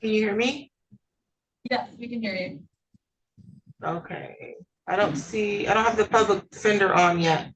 Can you hear me? Yes, we can hear you. Okay. I don't have the public defender on yet.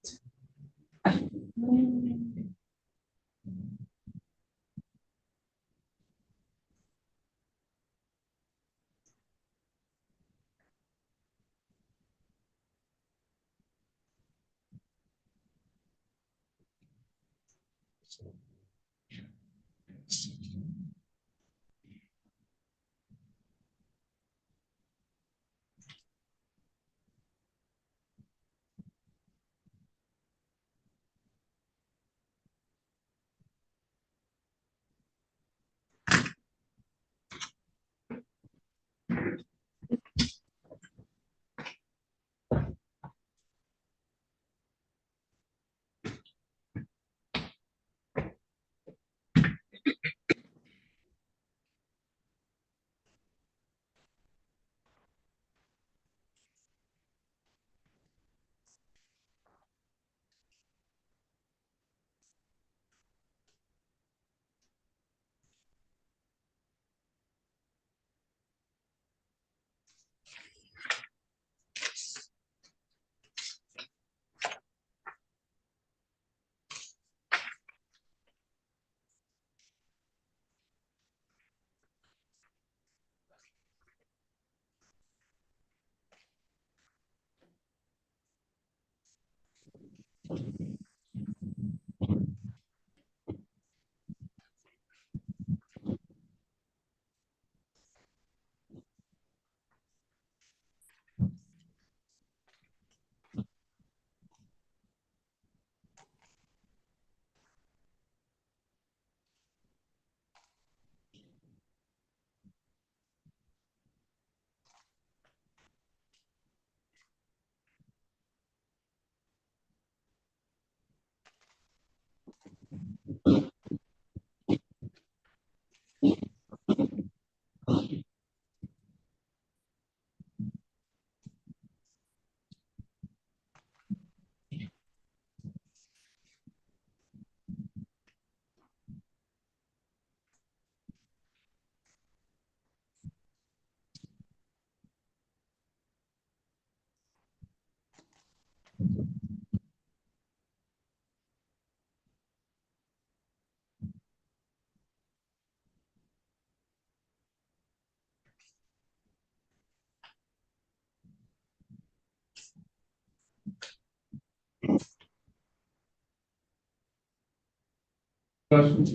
Questions?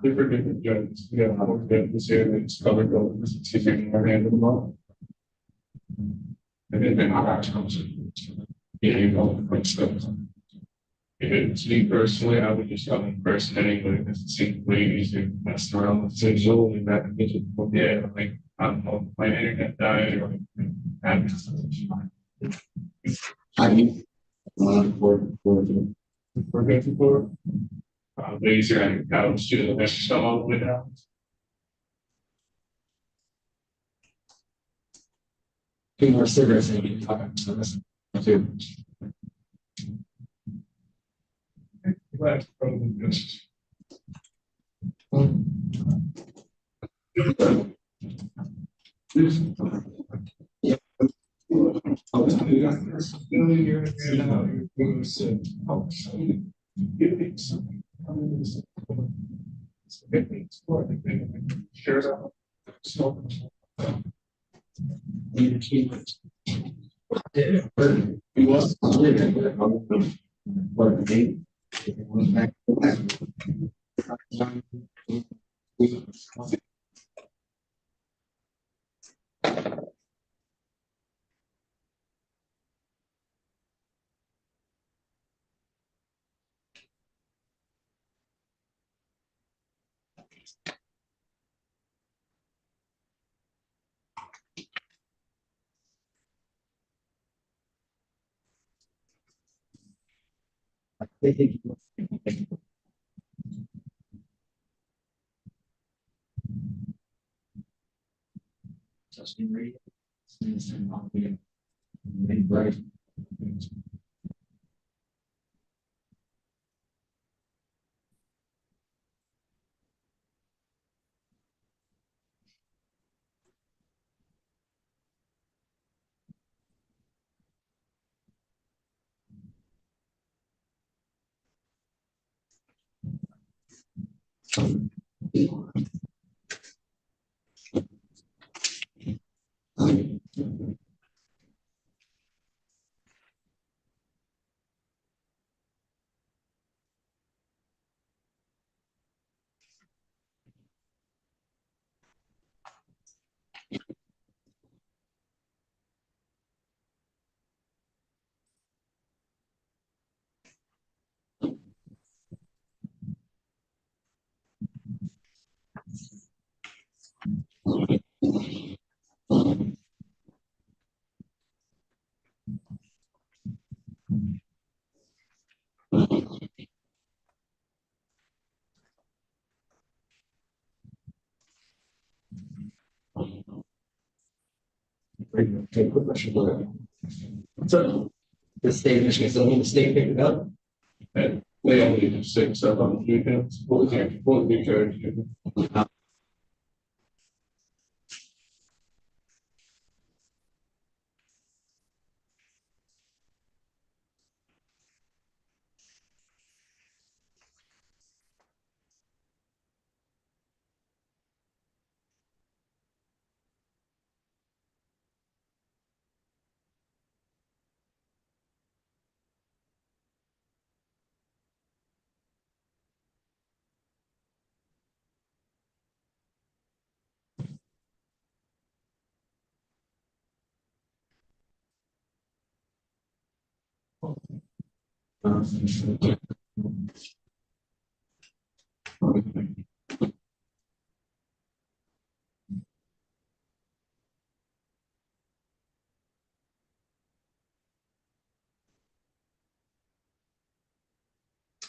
Different judges. We have more judges here that's covered over this season or hand of the law. And then outcomes. Yeah, you know, like stuff. If it's me personally, I would just come in person anyway, because it seems way easier to mess around with things only that yeah, like I don't know, my internet died or I mean, we're good for laser and couch to the best stuff all the way down. Two more cigarettes and you talk to this too. Right. Take a question. So the state, Michigan, so when the state picked it up, and they only do 6 of them weekends, what would be good?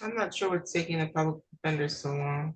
I'm not sure what's taking the public defender so long.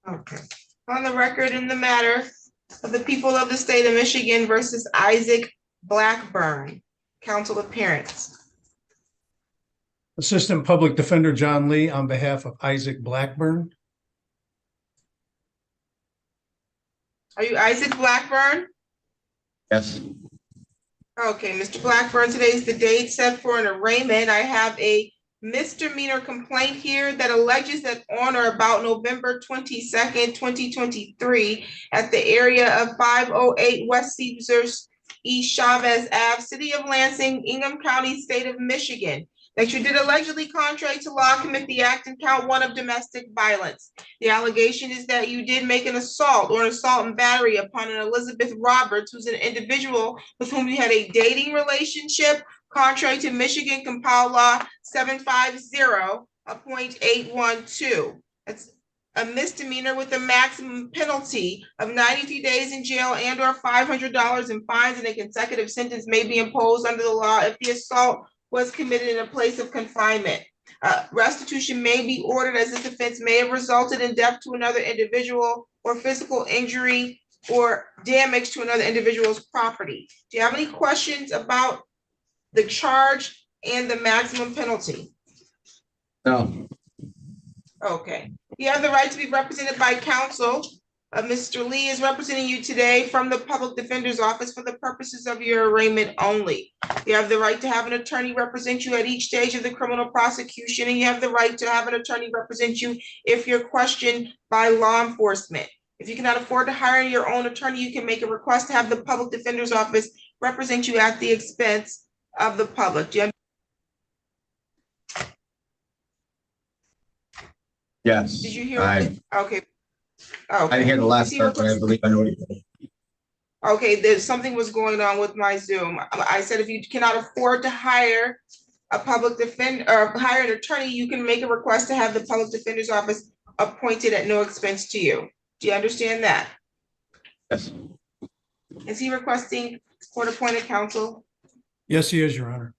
Okay. On the record in the matter of the people of the state of Michigan versus Isaac Blackburn. Counsel appearance. Assistant Public Defender John Lee on behalf of Isaac Blackburn. Are you Isaac Blackburn? Yes, Okay, Mr. Blackburn, today is the date set for an arraignment. I have a misdemeanor complaint here that alleges that on or about November 22nd, 2023, at the area of 508 West Caesars East Chavez Ave, City of Lansing, Ingham County, State of Michigan, that you did allegedly contrary to law commit the act in count 1 of domestic violence. The allegation is that you did make an assault or an assault and battery upon an Elizabeth Roberts, who's an individual with whom you had a dating relationship, contrary to Michigan Compiled Law 750.812. That's a misdemeanor with a maximum penalty of 93 days in jail and or $500 in fines, and a consecutive sentence may be imposed under the law if the assault was committed in a place of confinement. Restitution may be ordered as this offense may have resulted in death to another individual or physical injury or damage to another individual's property. Do you have any questions about the charge and the maximum penalty? no, Okay. You have the right to be represented by counsel. Mr. Lee is representing you today from the Public Defender's Office for the purposes of your arraignment only. You have the right to have an attorney represent you at each stage of the criminal prosecution, and you have the right to have an attorney represent you if you're questioned by law enforcement. If you cannot afford to hire your own attorney, you can make a request to have the Public Defender's Office represent you at the expense of the public. Do you yes. Did you hear? I Okay. didn't hear the last See part, what- but I believe I know what you did. Okay, there's something was going on with my Zoom. I said if you cannot afford to hire a public defender or hire an attorney, you can make a request to have the Public Defender's Office appointed at no expense to you. Do you understand that? Yes, Is he requesting court-appointed counsel? Yes, he is, Your Honor.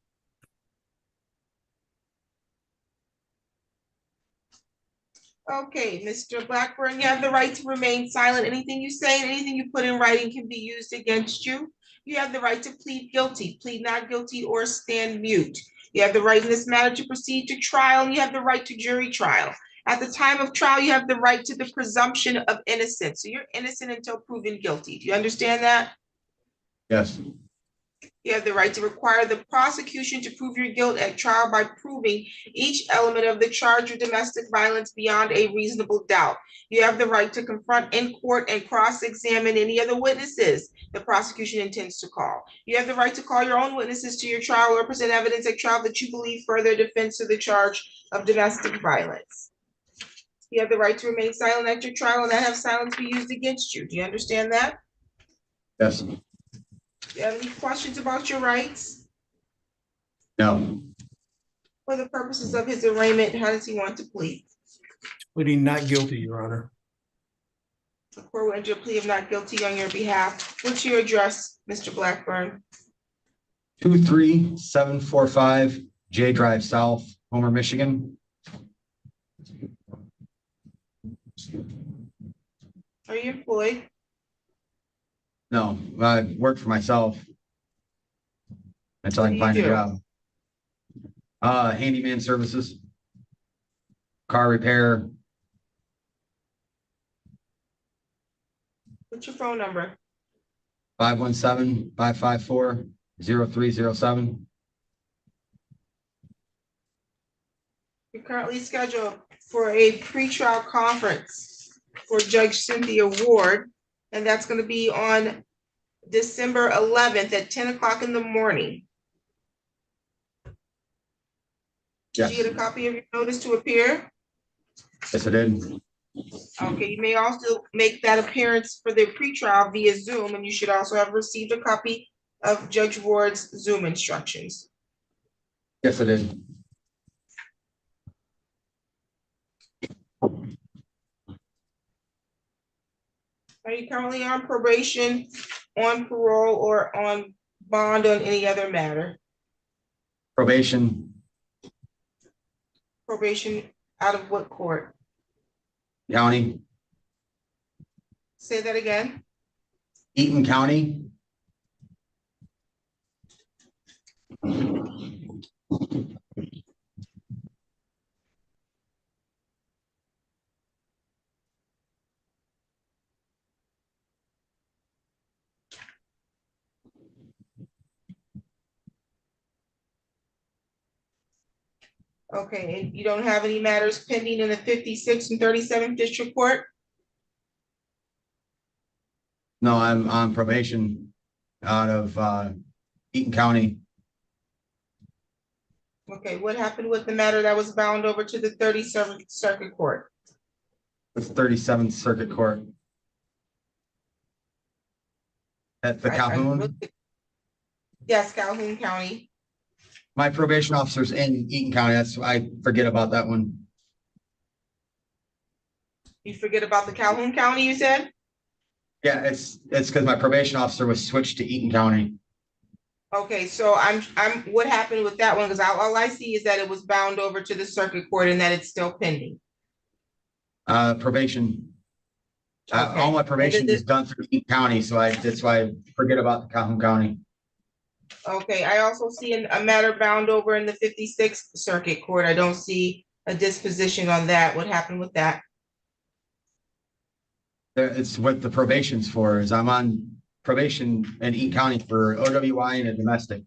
Okay, Mr. Blackburn, you have the right to remain silent. Anything you say and anything you put in writing can be used against you. You have the right to plead guilty, plead not guilty, or stand mute. You have the right in this matter to proceed to trial, and you have the right to jury trial. At the time of trial, you have the right to the presumption of innocence. So you're innocent until proven guilty. Do you understand that? yes, You have the right to require the prosecution to prove your guilt at trial by proving each element of the charge of domestic violence beyond a reasonable doubt. You have the right to confront in court and cross-examine any other witnesses the prosecution intends to call. You have the right to call your own witnesses to your trial or present evidence at trial that you believe further defense to the charge of domestic violence. You have the right to remain silent at your trial and not have silence be used against you. Do you understand that? yes, Do you have any questions about your rights? no, For the purposes of his arraignment, how does he want to plead? Pleading not guilty, Your Honor. The court will enter a plea of not guilty on your behalf. What's your address, Mr. Blackburn? 23745 J Drive South, Homer, Michigan. Are you employed? No, I work for myself until I can What find do a you do? job. Handyman services, car repair, What's your phone number? 517-554-0307. You're currently scheduled for a pretrial conference for Judge Cynthia Ward, and that's going to be on December 11th at 10 o'clock in the morning. Did Yes, you get a copy of your notice to appear? yes, I did. Okay, you may also make that appearance for the pretrial via Zoom, and you should also have received a copy of Judge Ward's Zoom instructions. Yes, I did. Are you currently on probation, on parole, or on bond on any other matter? Probation, Probation out of what court? county, Say that again. Eaton County. Okay, and you don't have any matters pending in the 56th and 37th District Court? No, I'm on probation out of Eaton County. Okay, what happened with the matter that was bound over to the 37th Circuit Court? With 37th Circuit Court. At the I Calhoun. looked at- Yes, Calhoun County. My probation officer's in Eaton County. That's, I forget about that one. You forget about the Calhoun County, you said? Yeah, it's because my probation officer was switched to Eaton County. Okay, so what happened with that one? Because all I see is that it was bound over to the Circuit Court and that it's still pending. Probation. Okay. All my probation And then is done through Eaton County, so that's why I forget about the Calhoun County. Okay, I also see a matter bound over in the 56th Circuit Court. I don't see a disposition on that. What happened with that? It's what the probation's for, is I'm on probation in Eaton County for OWI and a domestic.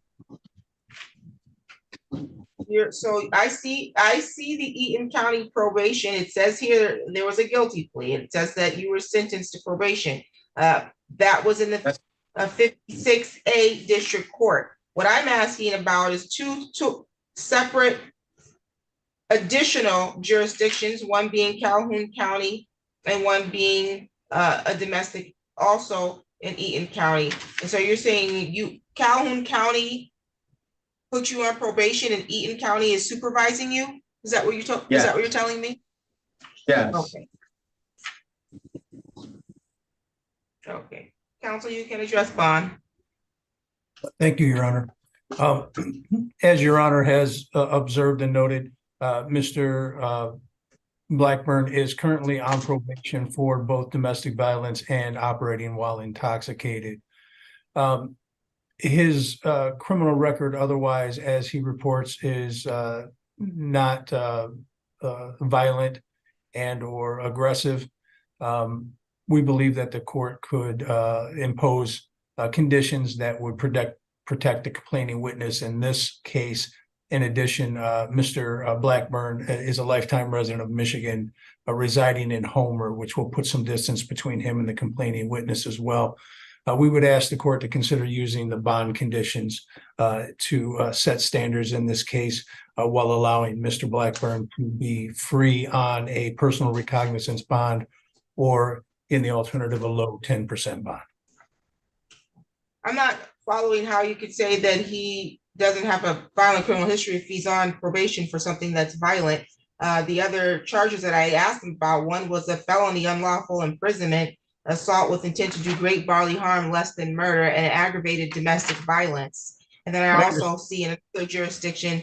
So I see the Eaton County probation. It says here there was a guilty plea. It says that you were sentenced to probation. That was in the 56A District Court. What I'm asking about is two separate additional jurisdictions, one being Calhoun County and one being a domestic also in Eaton County. And so you're saying Calhoun County put you on probation and Eaton County is supervising you? Is that what you're Yeah. Is that what you're telling me? Yes. Okay. Okay. Counsel, you can address bond. Thank you, Your Honor. As Your Honor has observed and noted, Mr. Blackburn is currently on probation for both domestic violence and operating while intoxicated. His criminal record otherwise, as he reports, is not violent and or aggressive. We believe that the court could impose conditions that would protect the complaining witness in this case. In addition, Mr. Blackburn is a lifetime resident of Michigan, residing in Homer, which will put some distance between him and the complaining witness as well. We would ask the court to consider using the bond conditions to set standards in this case while allowing Mr. Blackburn to be free on a personal recognizance bond or in the alternative, a low 10% bond. I'm not following how you could say that he doesn't have a violent criminal history if he's on probation for something that's violent. The other charges that I asked him about, one was a felony unlawful imprisonment, assault with intent to do great bodily harm less than murder, and aggravated domestic violence. And then I also see in another jurisdiction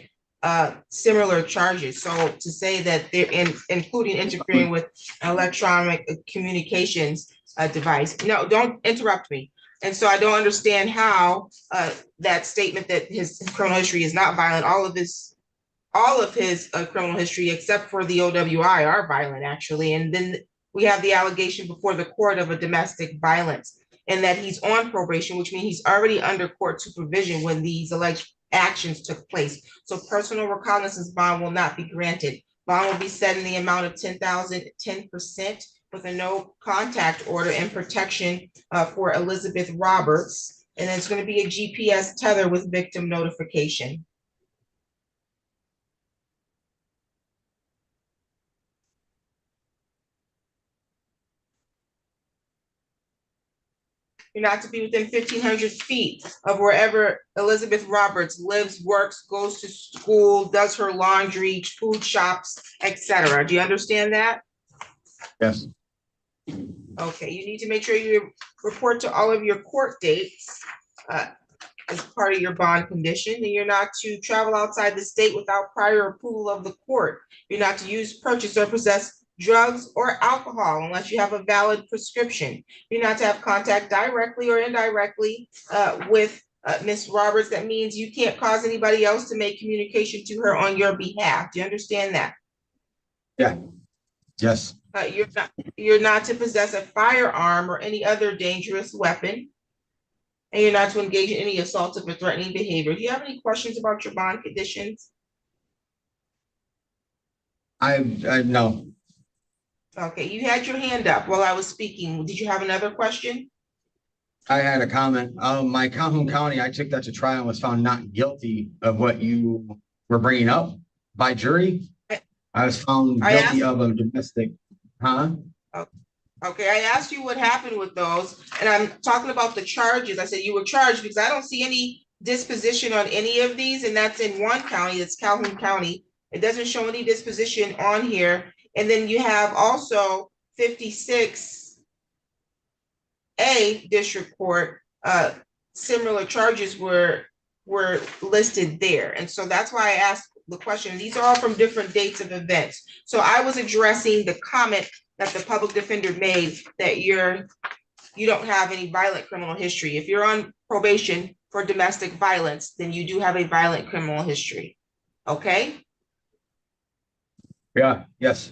similar charges. So to say that they're including interfering with electronic communications device. No, don't interrupt me. And so I don't understand how that statement that his criminal history is not violent, all of his criminal history except for the OWI are violent actually. And then we have the allegation before the court of a domestic violence and that he's on probation, which means he's already under court supervision when these alleged actions took place. So personal recognizance bond will not be granted. Bond will be set in the amount of 10% with a no contact order and protection for Elizabeth Roberts. And it's going to be a GPS tether with victim notification. You're not to be within 1,500 feet of wherever Elizabeth Roberts lives, works, goes to school, does her laundry, food shops, etc. Do you understand that? Yes. Okay, you need to make sure you report to all of your court dates as part of your bond condition, and you're not to travel outside the state without prior approval of the court. You're not to use, purchase, or possess drugs, or alcohol unless you have a valid prescription. You're not to have contact directly or indirectly with Ms. Roberts. That means you can't cause anybody else to make communication to her on your behalf. Do you understand that? Yeah. Yes. You're not to possess a firearm or any other dangerous weapon. And you're not to engage in any assaultive or threatening behavior. Do you have any questions about your bond conditions? I no. Okay, you had your hand up while I was speaking. Did you have another question? I had a comment. My Calhoun County, I took that to trial and was found not guilty of what you were bringing up by jury. I was found guilty of a domestic, huh? Okay, I asked you what happened with those, and I'm talking about the charges. I said you were charged because I don't see any disposition on any of these, and that's in one county, it's Calhoun County. It doesn't show any disposition on here. And then you have also 56A District Court, similar charges were listed there. And so that's why I asked the question. These are all from different dates of events. So I was addressing the comment that the public defender made that you don't have any violent criminal history. If you're on probation for domestic violence, then you do have a violent criminal history. Okay? Yeah, yes.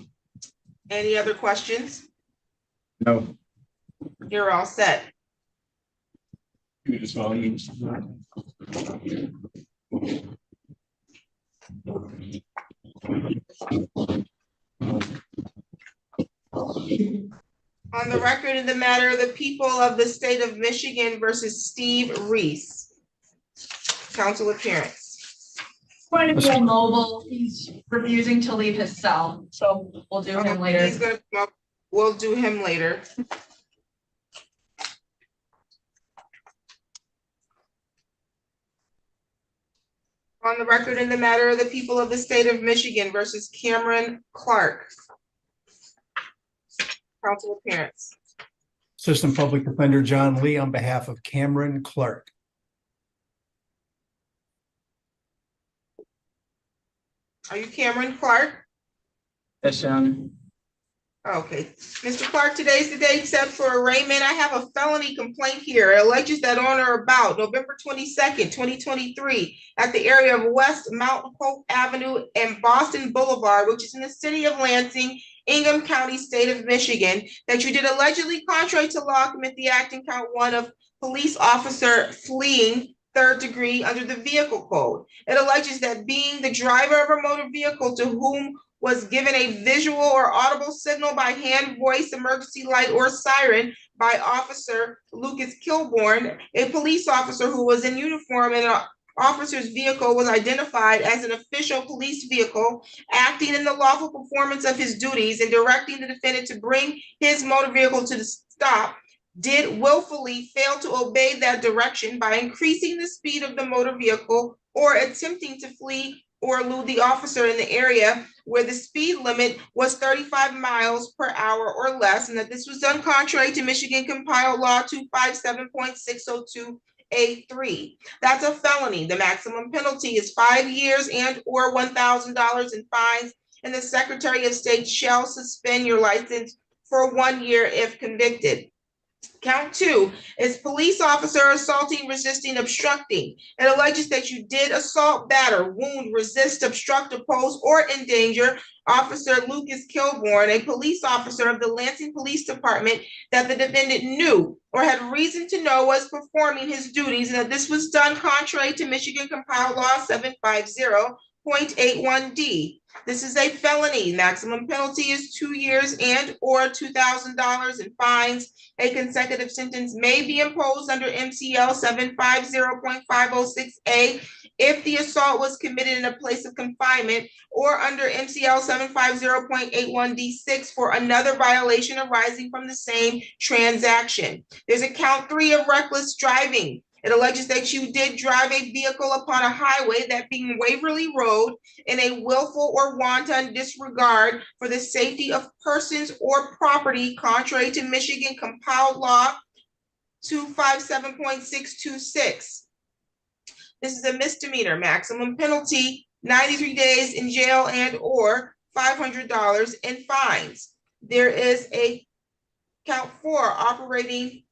Any other questions? No. You're all set. You just volumes. On the record in the matter, the people of the state of Michigan versus Steve Reese. Council appearance. Going to be immobile. He's refusing to leave his cell, so we'll do him later. He's gonna come up. We'll do him later. On the record in the matter of the people of the state of Michigan versus Cameron Clark. Council appearance. Assistant Public Defender John Lee on behalf of Cameron Clark. Are you Cameron Clark? Yes, Your Honor. Okay, Mr. Clark, today's the day set for arraignment. I have a felony complaint here. It alleges that on or about November 22nd, 2023, at the area of West Mount Hope Avenue and Boston Boulevard, which is in the city of Lansing, Ingham County, state of Michigan, that you did allegedly contrary to law commit the act in count 1 of police officer fleeing 3rd degree under the vehicle code. It alleges that being the driver of a motor vehicle to whom was given a visual or audible signal by hand, voice, emergency light, or siren by Officer Lucas Kilborn, a police officer who was in uniform, and an officer's vehicle was identified as an official police vehicle, acting in the lawful performance of his duties and directing the defendant to bring his motor vehicle to the stop, did willfully fail to obey that direction by increasing the speed of the motor vehicle or attempting to flee or elude the officer in the area where the speed limit was 35 miles per hour or less, and that this was done contrary to Michigan Compiled Law 257.602A3. That's a felony. The maximum penalty is 5 years and or $1,000 in fines, and the Secretary of State shall suspend your license for 1 year if convicted. Count 2 is police officer assaulting, resisting, obstructing. It alleges that you did assault, batter, wound, resist, obstruct, oppose, or endanger Officer Lucas Kilborn, a police officer of the Lansing Police Department that the defendant knew or had reason to know was performing his duties, and that this was done contrary to Michigan Compiled Law 750.81D. This is a felony. Maximum penalty is 2 years and or $2,000 in fines. A consecutive sentence may be imposed under MCL 750.506A if the assault was committed in a place of confinement, or under MCL 750.81D6 for another violation arising from the same transaction. There's a count 3 of reckless driving. It alleges that you did drive a vehicle upon a highway, that being Waverly Road, in a willful or wanton disregard for the safety of persons or property, contrary to Michigan Compiled Law 257.626. This is a misdemeanor. Maximum penalty, 93 days in jail and or $500 in fines. There is a count 4, operating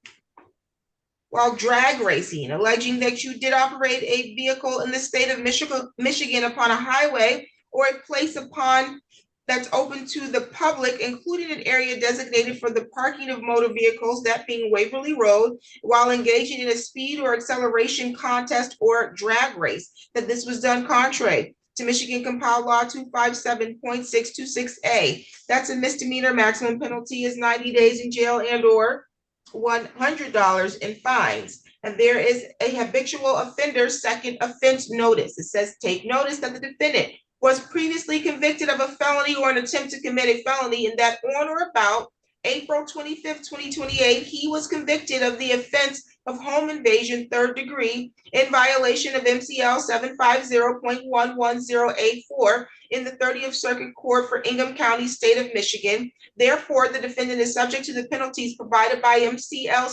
while drag racing, alleging that you did operate a vehicle in the state of Michigan upon a highway or a place upon that's open to the public, including an area designated for the parking of motor vehicles, that being Waverly Road, while engaging in a speed or acceleration contest or drag race, that this was done contrary to Michigan Compiled Law 257.626A. That's a misdemeanor. Maximum penalty is 90 days in jail and or $100 in fines. And there is a habitual offender second offense notice. It says, take notice that the defendant was previously convicted of a felony or an attempt to commit a felony, and that on or about April 25th, 2028, he was convicted of the offense of home invasion 3rd degree in violation of MCL 750.110A4 in the 30th Circuit Court for Ingham County, State of Michigan. Therefore, the defendant is subject to the penalties provided by MCL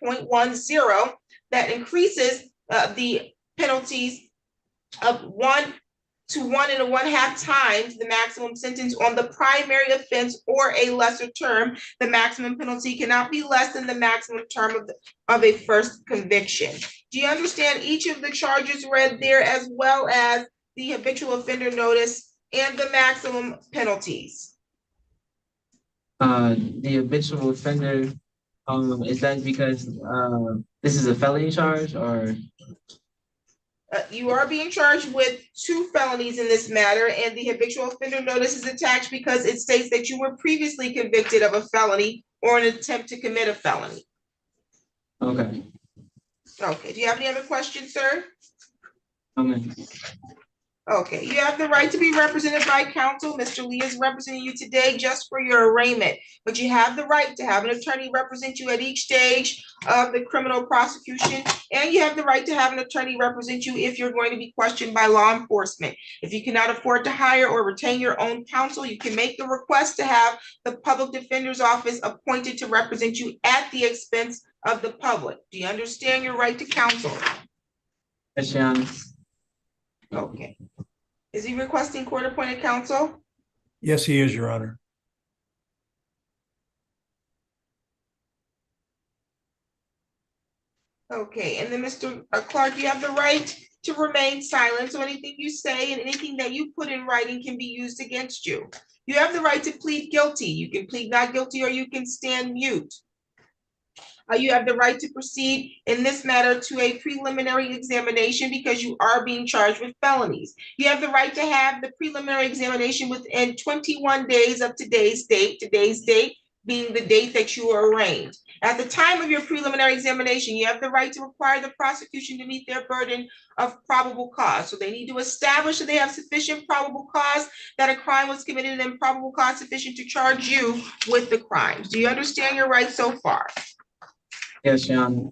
769.10 that increases the penalties of 1 to 1 1/2 times the maximum sentence on the primary offense or a lesser term. The maximum penalty cannot be less than the maximum term of a first conviction. Do you understand each of the charges read there, as well as the habitual offender notice and the maximum penalties? The habitual offender, is that because this is a felony charge, or? You are being charged with 2 felonies in this matter, and the habitual offender notice is attached because it states that you were previously convicted of a felony or an attempt to commit a felony. Okay. Okay, do you have any other questions, sir? Okay. Okay, you have the right to be represented by counsel. Mr. Lee is representing you today just for your arraignment, but you have the right to have an attorney represent you at each stage of the criminal prosecution, and you have the right to have an attorney represent you if you're going to be questioned by law enforcement. If you cannot afford to hire or retain your own counsel, you can make the request to have the public defender's office appointed to represent you at the expense of the public. Do you understand your right to counsel? Yes, Your Honor. Okay. Is he requesting court-appointed counsel? Yes, he is, Your Honor. Okay, and then Mr. Clark, you have the right to remain silent, so anything you say and anything that you put in writing can be used against you. You have the right to plead guilty. You can plead not guilty or you can stand mute. You have the right to proceed in this matter to a preliminary examination because you are being charged with felonies. You have the right to have the preliminary examination within 21 days of today's date being the date that you were arraigned. At the time of your preliminary examination, you have the right to require the prosecution to meet their burden of probable cause. So they need to establish that they have sufficient probable cause that a crime was committed and probable cause sufficient to charge you with the crimes. Do you understand your rights so far? Yes, Your Honor.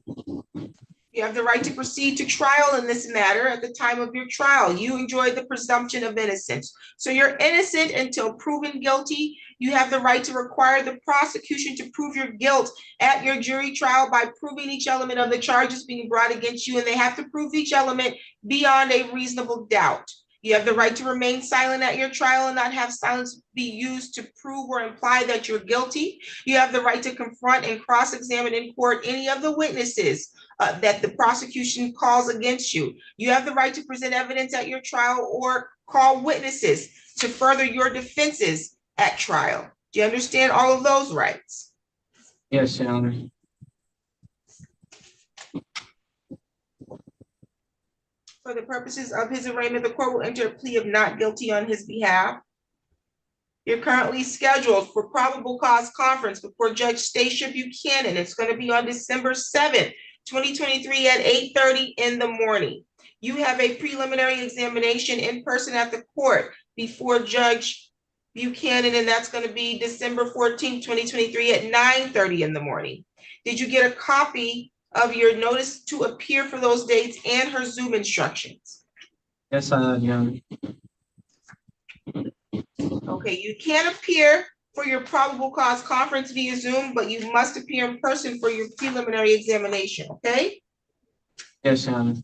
You have the right to proceed to trial in this matter. At the time of your trial, you enjoy the presumption of innocence. So you're innocent until proven guilty. You have the right to require the prosecution to prove your guilt at your jury trial by proving each element of the charges being brought against you, and they have to prove each element beyond a reasonable doubt. You have the right to remain silent at your trial and not have silence be used to prove or imply that you're guilty. You have the right to confront and cross-examine in court any of the witnesses that the prosecution calls against you. You have the right to present evidence at your trial or call witnesses to further your defenses at trial. Do you understand all of those rights? Yes, Your Honor. For the purposes of his arraignment, the court will enter a plea of not guilty on his behalf. You're currently scheduled for probable cause conference before Judge Stacia Buchanan. It's going to be on December 7th, 2023 at 8:30 in the morning. You have a preliminary examination in person at the court before Judge Buchanan, and that's going to be December 14th, 2023 at 9:30 in the morning. Did you get a copy of your notice to appear for those dates and her Zoom instructions? Yes, Your Honor. Okay, you can appear for your probable cause conference via Zoom, but you must appear in person for your preliminary examination, okay? Yes, Your Honor.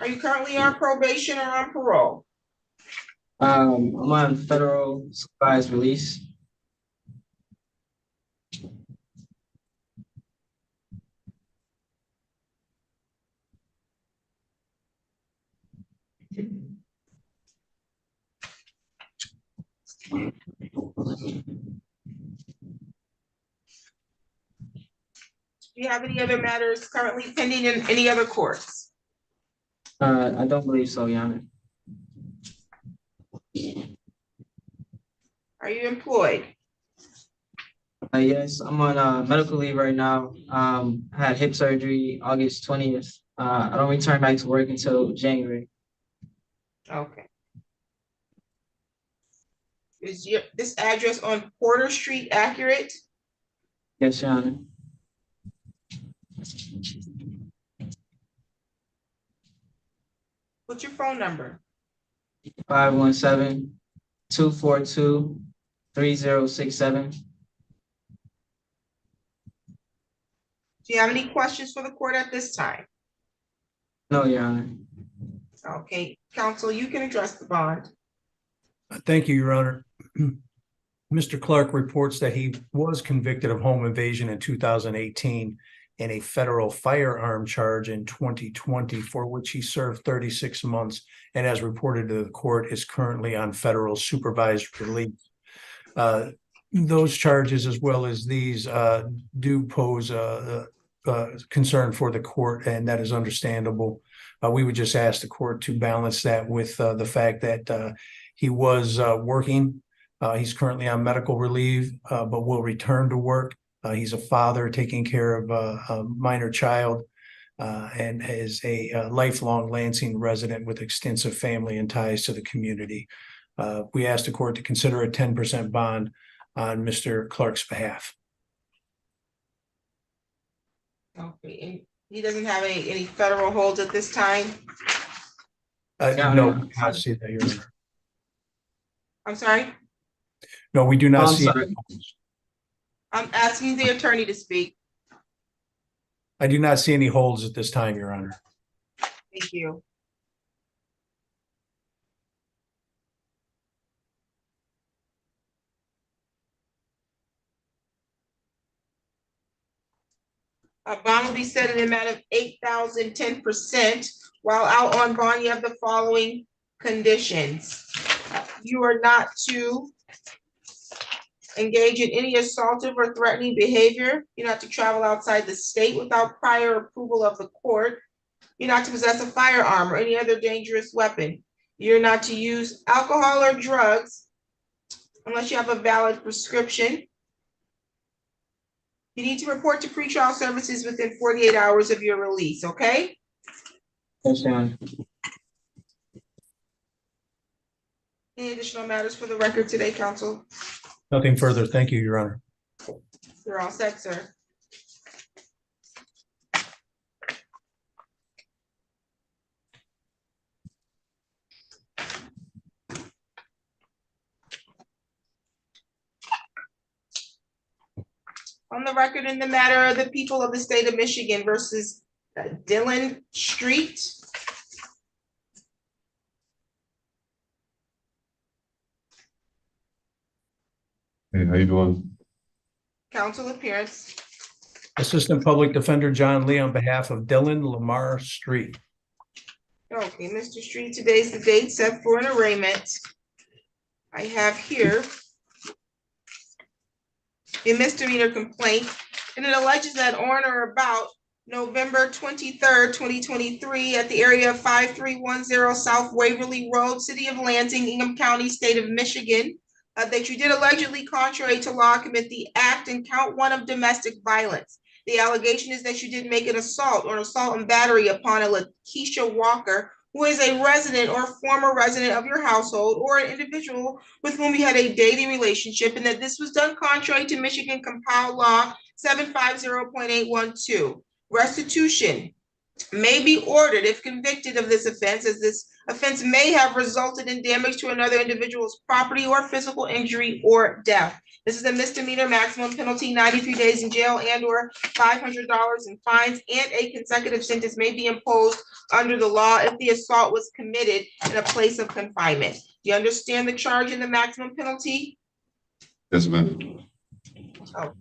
Are you currently on probation or on parole? I'm on federal supervised release. Do you have any other matters currently pending in any other courts? I don't believe so, Your Honor. Are you employed? Yes, I'm on medical leave right now. I had hip surgery August 20th. I don't return back to work until January. Okay. Is this address on Porter Street accurate? Yes, Your Honor. What's your phone number? 517-242-3067. Do you have any questions for the court at this time? No, Your Honor. Okay, counsel, you can address the bond. Thank you, Your Honor. Mr. Clark reports that he was convicted of home invasion in 2018 and a federal firearm charge in 2020, for which he served 36 months and, as reported to the court, is currently on federal supervised release. Those charges, as well as these, do pose a concern for the court, and that is understandable. We would just ask the court to balance that with the fact that he was working. He's currently on medical leave, but will return to work. He's a father taking care of a minor child, and is a lifelong Lansing resident with extensive family and ties to the community. We ask the court to consider a 10% bond on Mr. Clark's behalf. Okay, and he doesn't have any federal holds at this time? No, we do not see that, Your Honor. I'm sorry? No, we do not I'm see. sorry. I'm asking the attorney to speak. I do not see any holds at this time, Your Honor. Thank you. A bond will be set in the amount of $8,000, 10%. While out on bond, you have the following conditions. You are not to engage in any assaultive or threatening behavior. You're not to travel outside the state without prior approval of the court. You're not to possess a firearm or any other dangerous weapon. You're not to use alcohol or drugs unless you have a valid prescription. You need to report to pretrial services within 48 hours of your release, okay? Yes, Your Honor. Any additional matters for the record today, counsel? Nothing further. Thank you, Your Honor. You're all set, sir. On the record in the matter of the people of the state of Michigan versus Dillon Street. Hey, how you doing? Counsel appearance. Assistant Public Defender John Lee on behalf of Dylan Lamar Street. Okay, Mr. Street, today's the date set for an arraignment. I have here a misdemeanor complaint, and it alleges that on or about November 23rd, 2023, at the area of 5310 South Waverly Road, City of Lansing, Ingham County, State of Michigan, that you did allegedly, contrary to law, commit the act in count 1 of domestic violence. The allegation is that you did make an assault or assault and battery upon a Lakeisha Walker, who is a resident or former resident of your household, or an individual with whom you had a dating relationship, and that this was done contrary to Michigan Compiled Law 750.812. Restitution may be ordered if convicted of this offense, as this offense may have resulted in damage to another individual's property or physical injury or death. This is a misdemeanor, maximum penalty 93 days in jail and or $500 in fines, and a consecutive sentence may be imposed under the law if the assault was committed in a place of confinement. Do you understand the charge and the maximum penalty? Yes, ma'am. Okay.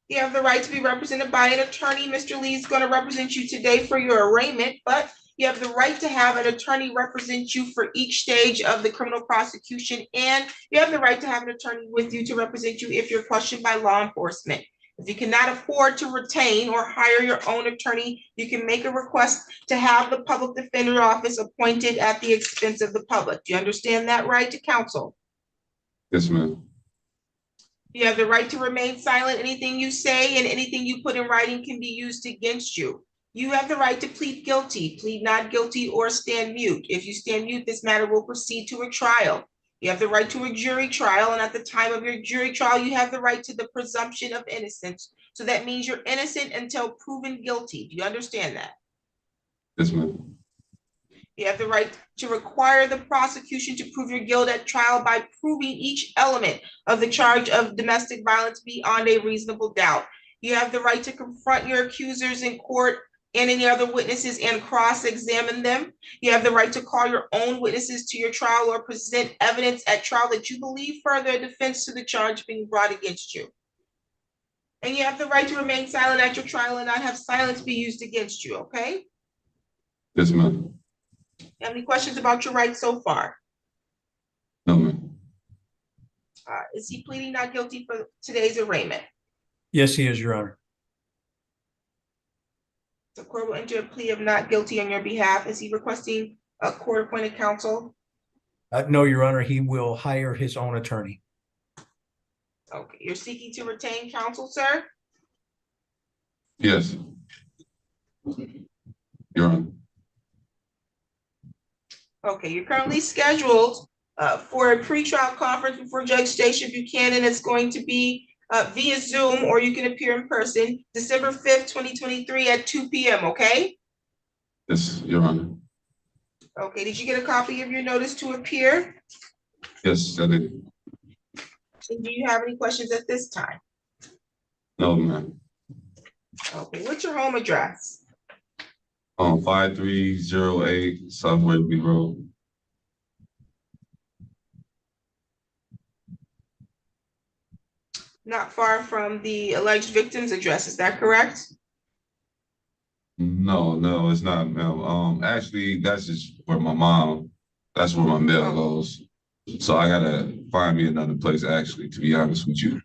You have the right to be represented by an attorney. Mr. Lee is going to represent you today for your arraignment, but You have the right to have an attorney represent you for each stage of the criminal prosecution, and you have the right to have an attorney with you to represent you if you're questioned by law enforcement. If you cannot afford to retain or hire your own attorney, you can make a request to have the public defender office appointed at the expense of the public. Do you understand that right to counsel? Yes, ma'am. You have the right to remain silent. Anything you say and anything you put in writing can be used against you. You have the right to plead guilty, plead not guilty, or stand mute. If you stand mute, this matter will proceed to a trial. You have the right to a jury trial, and at the time of your jury trial, you have the right to the presumption of innocence. So that means you're innocent until proven guilty. Do you understand that? Yes, ma'am. You have the right to require the prosecution to prove your guilt at trial by proving each element of the charge of domestic violence beyond a reasonable doubt. You have the right to confront your accusers in court and any other witnesses and cross-examine them. You have the right to call your own witnesses to your trial or present evidence at trial that you believe further a defense to the charge being brought against you. And you have the right to remain silent at your trial and not have silence be used against you, okay? Yes, ma'am. Have any questions about your rights so far? No, ma'am. Is he pleading not guilty for today's arraignment? Yes, he is, Your Honor. The court will enter a plea of not guilty on your behalf. Is he requesting a court-appointed counsel? No, Your Honor, he will hire his own attorney. Okay, you're seeking to retain counsel, sir? Yes. Your Honor. Okay, you're currently scheduled for a pretrial conference before Judge Stacia Buchanan. It's going to be via Zoom, or you can appear in person, December 5th, 2023 at 2 p.m., okay? Yes, Your Honor. Okay, did you get a copy of your notice to appear? Yes, I did. And do you have any questions at this time? No, ma'am. Okay, what's your home address? 5308 South Waverly Road. Not far from the alleged victim's address, is that correct? No, it's not, ma'am. Actually, that's just where my mom, that's where my mail goes. So I gotta find me another place, actually, to be honest with you.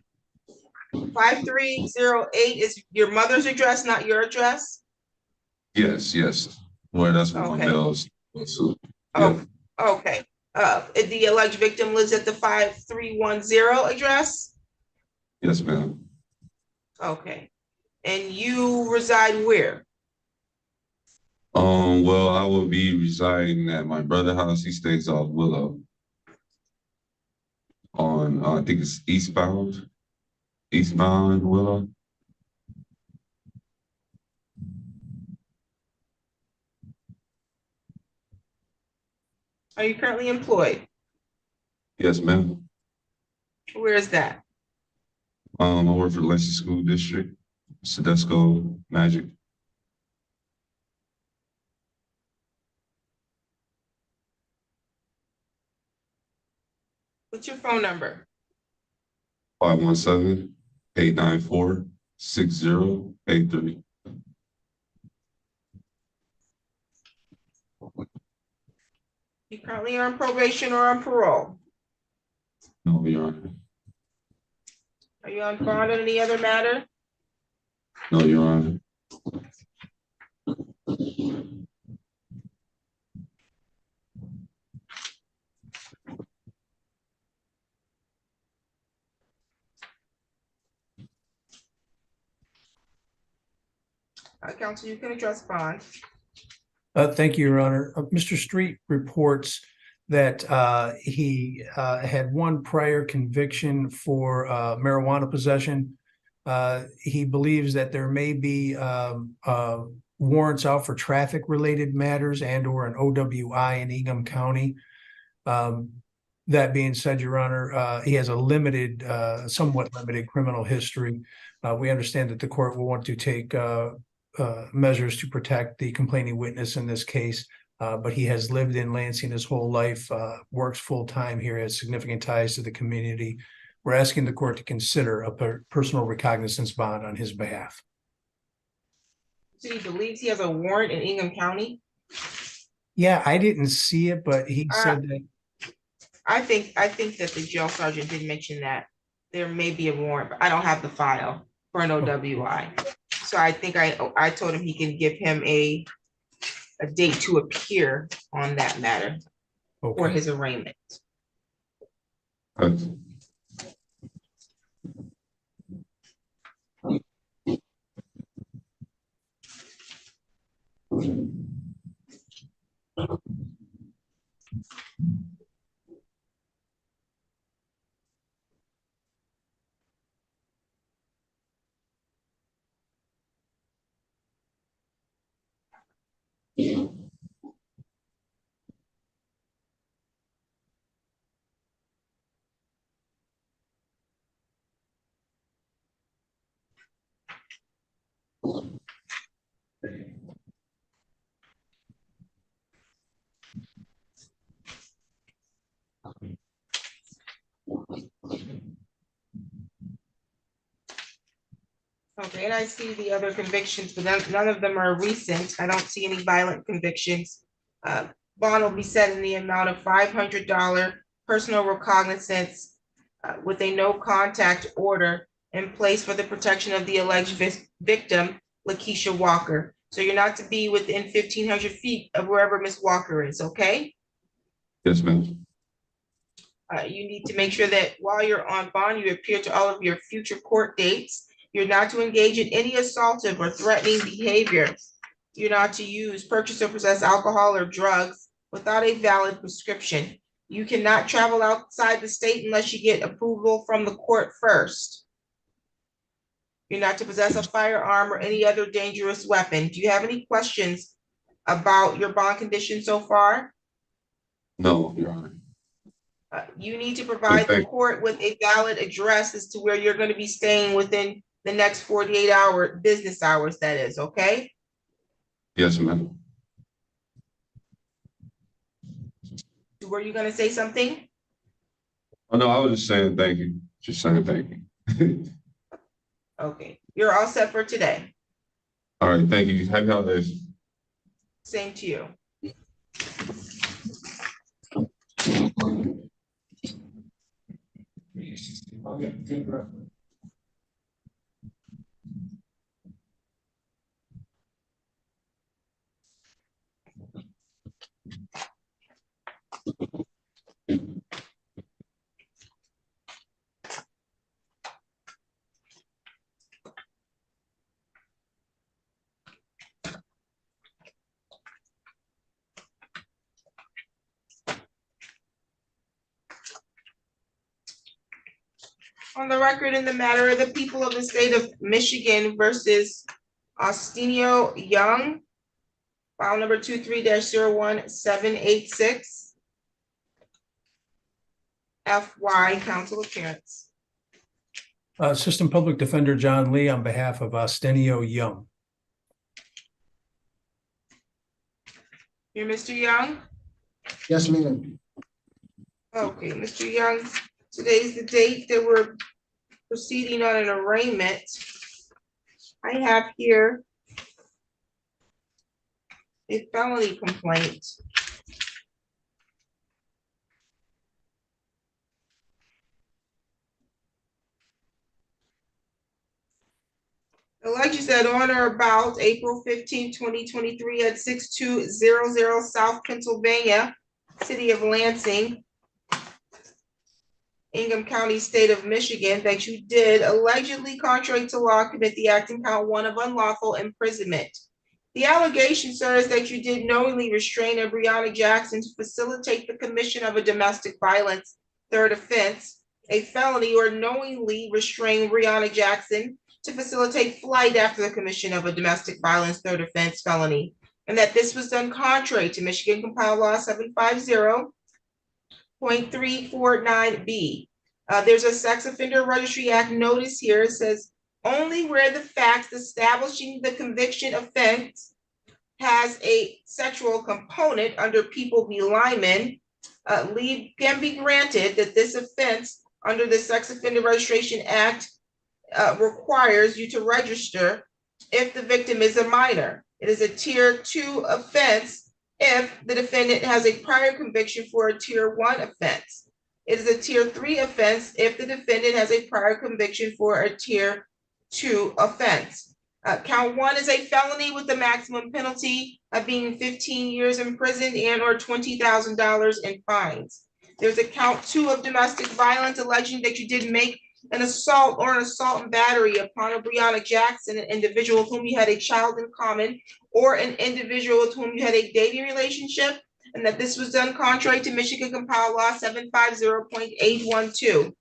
5308 is your mother's address, not your address? Yes. Well, that's where my Okay. mail is. So, Oh, okay. The alleged victim lives at the 5310 address? yes, ma'am. Okay. And you reside where? Well, I will be residing at my brother's house. He stays off Willow. On, I think it's eastbound Willow. Are you currently employed? Yes, ma'am. Where is that? I work for the Lacey School District, Sedesco Magic. What's your phone number? 517-894-6083. You currently on probation or on parole? No, Your Honor. Are you on bond on any other matter? No, Your Honor. Counsel, you can address bond. Thank you, Your Honor. Mr. Street reports that he had one prior conviction for marijuana possession. He believes that there may be warrants out for traffic-related matters and or an OWI in Ingham County. That being said, Your Honor, he has a somewhat limited criminal history. We understand that the court will want to take measures to protect the complaining witness in this case, but he has lived in Lansing his whole life, works full-time here, has significant ties to the community. We're asking the court to consider a personal recognizance bond on his behalf. So he believes he has a warrant in Ingham County? Yeah, I didn't see it, but he Uh, said that. I think that the jail sergeant did mention that there may be a warrant, but I don't have the file for an OWI. So I think I told him he can give him a date to appear on that matter for Okay. his arraignment. Okay, and I see the other convictions, but none of them are recent. I don't see any violent convictions. Bond will be set in the amount of $500 personal recognizance with a no contact order in place for the protection of the alleged victim, Lakeisha Walker. So you're not to be within 1,500 feet of wherever Miss Walker is, okay? Yes, ma'am. You need to make sure that while you're on bond, you appear to all of your future court dates. You're not to engage in any assaultive or threatening behavior. You're not to use, purchase, or possess alcohol or drugs without a valid prescription. You cannot travel outside the state unless you get approval from the court first. You're not to possess a firearm or any other dangerous weapon. Do you have any questions about your bond condition so far? No, Your Honor. You need to provide the court with a valid address as to where you're going to be staying within the next 48-hour business hours, that is, okay? Yes, ma'am. Were you going to say something? Oh, no, I was just saying thank you. Just saying thank you. Okay, you're all set for today. All right, thank you. Happy holidays. Same to you. On the record in the matter of the people of the state of Michigan versus Austinio Young, file number 23-01786. FY counsel appearance. Assistant Public Defender John Lee on behalf of Austinio Young. You're Mr. Young? Yes, ma'am. Okay, Mr. Young, today's the date that we're proceeding on an arraignment. I have here a felony complaint. Alleges that on or about April 15, 2023 at 6200 South Pennsylvania, City of Lansing, Ingham County, State of Michigan, that you did allegedly contrary to law commit the act in count 1 of unlawful imprisonment. The allegation, sir, is that you did knowingly restrain Brianna Jackson to facilitate the commission of a domestic violence third offense, a felony, or knowingly restrain Brianna Jackson to facilitate flight after the commission of a domestic violence third offense felony, and that this was done contrary to Michigan Compiled Law 750.349B. There's a Sex Offender Registry Act notice here. It says, only where the facts establishing the conviction offense has a sexual component under People v. Lyman, leave can be granted that this offense under the Sex Offender Registration Act requires you to register if the victim is a minor. It is a tier 2 offense if the defendant has a prior conviction for a tier 1 offense. It is a tier 3 offense if the defendant has a prior conviction for a tier 2 offense. Count 1 is a felony with the maximum penalty of being 15 years in prison and or $20,000 in fines. There's a count 2 of domestic violence alleging that you did make an assault or an assault and battery upon a Breonna Jackson, an individual with whom you had a child in common, or an individual with whom you had a dating relationship, and that this was done contrary to Michigan Compiled Law 750.812.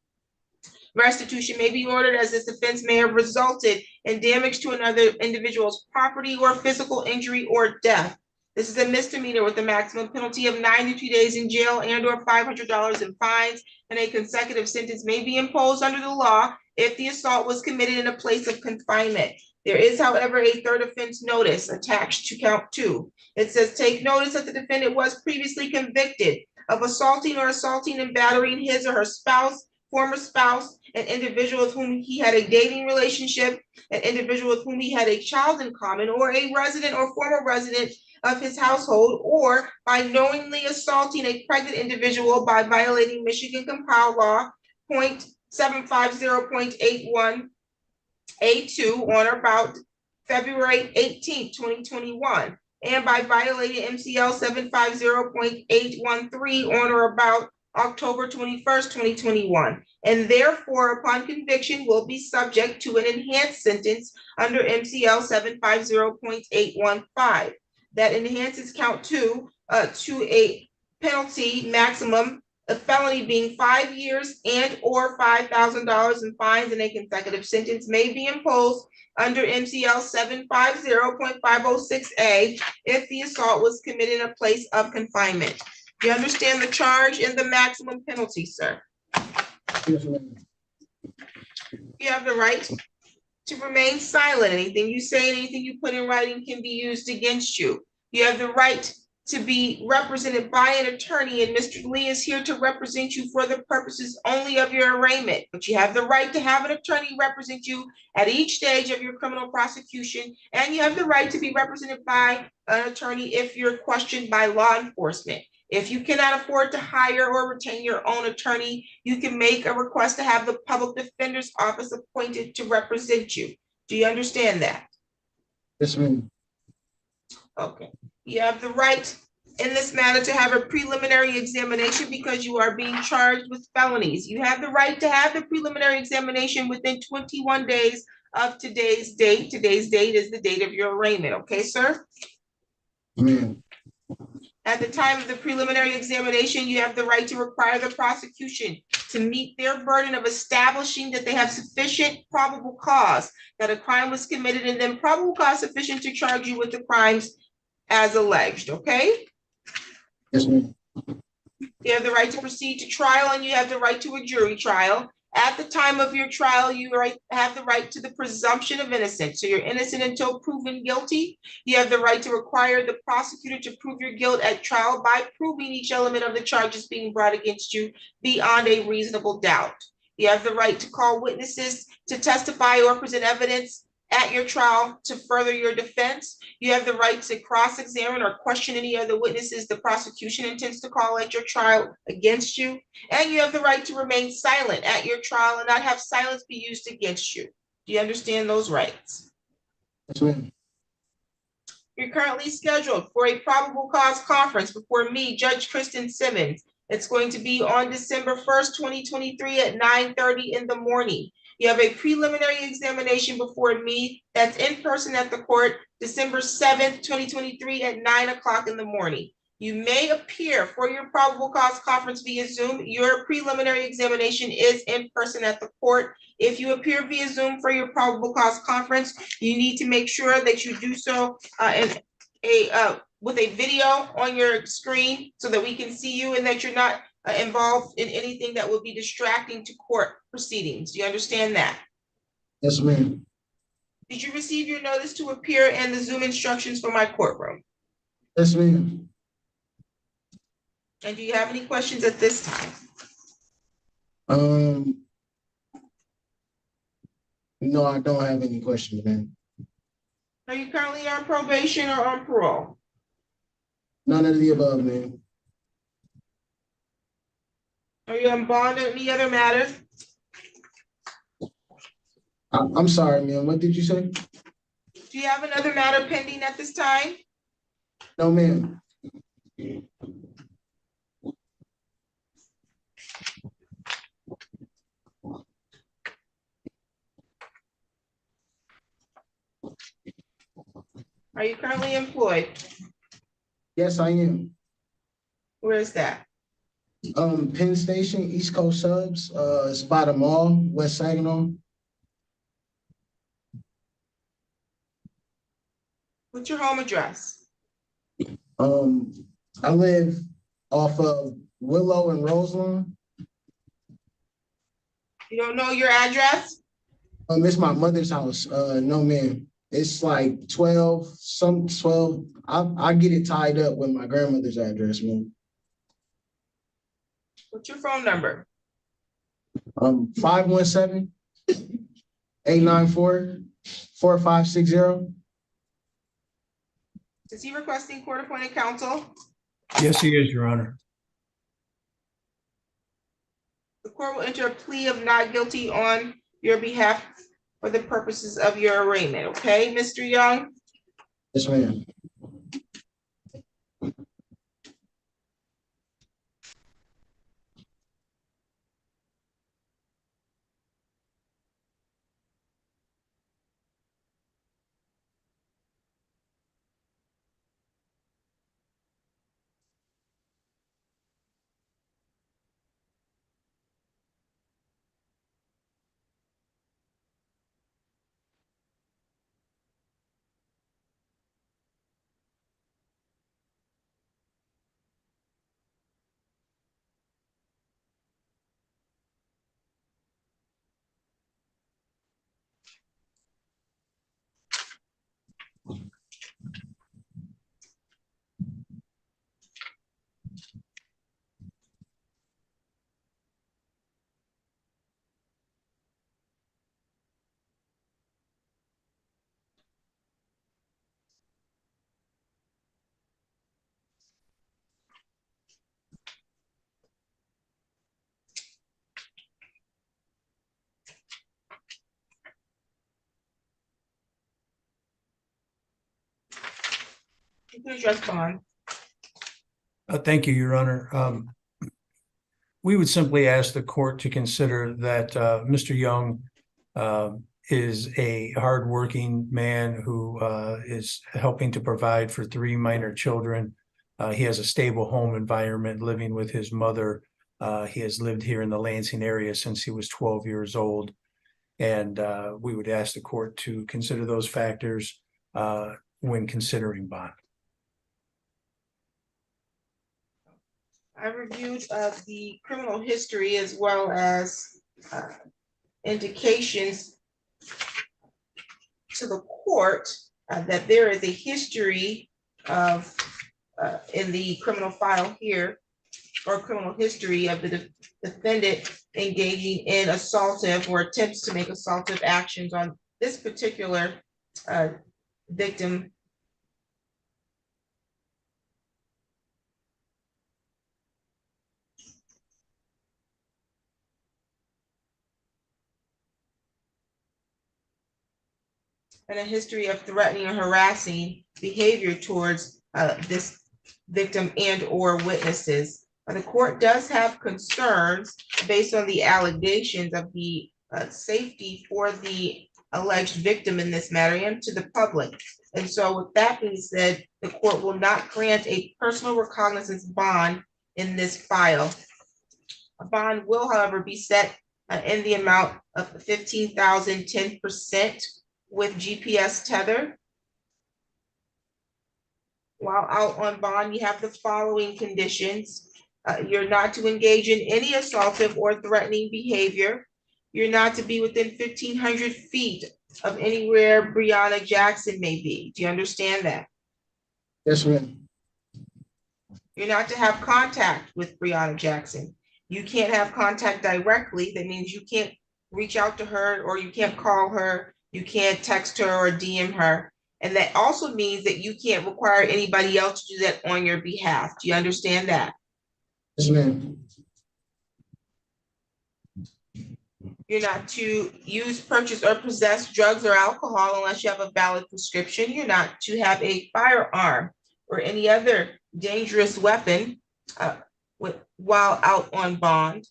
Restitution may be ordered as this offense may have resulted in damage to another individual's property or physical injury or death. This is a misdemeanor with a maximum penalty of 92 days in jail and or $500 in fines, and a consecutive sentence may be imposed under the law if the assault was committed in a place of confinement. There is, however, a third offense notice attached to count 2. It says, take notice that the defendant was previously convicted of assaulting or assaulting and battering his or her spouse, former spouse, an individual with whom he had a dating relationship, an individual with whom he had a child in common, or a resident or former resident of his household, or by knowingly assaulting a pregnant individual by violating Michigan Compiled Law .750.81 A2 on or about February 18, 2021, and by violating MCL 750.813 on or about October 21st, 2021, and therefore upon conviction will be subject to an enhanced sentence under MCL 750.815. That enhances count 2 to a penalty maximum, a felony being 5 years and or $5,000 in fines, and a consecutive sentence may be imposed under MCL 750.506A if the assault was committed in a place of confinement. Do you understand the charge and the maximum penalty, sir? Yes, ma'am. You have the right to remain silent. Anything you say, anything you put in writing can be used against you. You have the right to be represented by an attorney, and Mr. Lee is here to represent you for the purposes only of your arraignment. But you have the right to have an attorney represent you at each stage of your criminal prosecution, and you have the right to be represented by an attorney if you're questioned by law enforcement. If you cannot afford to hire or retain your own attorney, you can make a request to have the public defender's office appointed to represent you. Do you understand that? Yes, ma'am. Okay. You have the right in this matter to have a preliminary examination because you are being charged with felonies. You have the right to have the preliminary examination within 21 days of today's date. Today's date is the date of your arraignment. Okay, sir? Ma'am. At the time of the preliminary examination, you have the right to require the prosecution to meet their burden of establishing that they have sufficient probable cause that a crime was committed, and then probable cause sufficient to charge you with the crimes as alleged, okay? Yes, ma'am. You have the right to proceed to trial, and you have the right to a jury trial. At the time of your trial, you have the right to the presumption of innocence. So you're innocent until proven guilty. You have the right to require the prosecutor to prove your guilt at trial by proving each element of the charges being brought against you beyond a reasonable doubt. You have the right to call witnesses to testify or present evidence at your trial to further your defense. You have the right to cross-examine or question any of the witnesses the prosecution intends to call at your trial against you. And you have the right to remain silent at your trial and not have silence be used against you. Do you understand those rights? Yes, ma'am. You're currently scheduled for a probable cause conference before me, Judge Kristen Simmons. It's going to be on December 1st, 2023 at 9:30 in the morning. You have a preliminary examination before me that's in person at the court, December 7th, 2023 at 9 o'clock in the morning. You may appear for your probable cause conference via Zoom. Your preliminary examination is in person at the court. If you appear via Zoom for your probable cause conference, you need to make sure that you do so with a video on your screen so that we can see you and that you're not involved in anything that will be distracting to court proceedings. Do you understand that? Yes, ma'am. Did you receive your notice to appear and the Zoom instructions for my courtroom? Yes, ma'am. And do you have any questions at this time? No, I don't have any questions, ma'am. Are you currently on probation or on parole? None of the above, ma'am. Are you on bond or any other matters? I'm sorry, ma'am. What did you say? Do you have another matter pending at this time? No, ma'am. Are you currently employed? Yes, I am. Where is that? Penn Station, East Coast Subs. It's by the mall, West Saginaw. What's your home address? I live off of Willow and Roselawn. You don't know your address? It's my mother's house. No, ma'am. It's like 12. I get it tied up with my grandmother's address, ma'am. What's your phone number? 517-894-4560. Is he requesting court-appointed counsel? Yes, he is, Your Honor. The court will enter a plea of not guilty on your behalf for the purposes of your arraignment, okay, Mr. Young? Yes, ma'am. You can address bond. Thank you, Your Honor. We would simply ask the court to consider that Mr. Young is a hardworking man who is helping to provide for 3 minor children. He has a stable home environment, living with his mother. He has lived here in the Lansing area since he was 12 years old. And we would ask the court to consider those factors when considering bond. I reviewed the criminal history as well as indications to the court that there is a history of in the criminal file here, or criminal history of the defendant engaging in assaultive or attempts to make assaultive actions on this particular victim. And a history of threatening or harassing behavior towards this victim and or witnesses. The court does have concerns based on the allegations of the safety for the alleged victim in this matter and to the public. And so with that being said, the court will not grant a personal recognizance bond in this file. A bond will, however, be set in the amount of $15,000, 10% with GPS tether. While out on bond, you have the following conditions. You're not to engage in any assaultive or threatening behavior. You're not to be within 1,500 feet of anywhere Breonna Jackson may be. Do you understand that? Yes, ma'am. You're not to have contact with Breonna Jackson. You can't have contact directly. That means you can't reach out to her, or you can't call her. You can't text her or DM her. And that also means that you can't require anybody else to do that on your behalf. Do you understand that? Yes, ma'am. You're not to use, purchase, or possess drugs or alcohol unless you have a valid prescription. You're not to have a firearm or any other dangerous weapon while out on bond.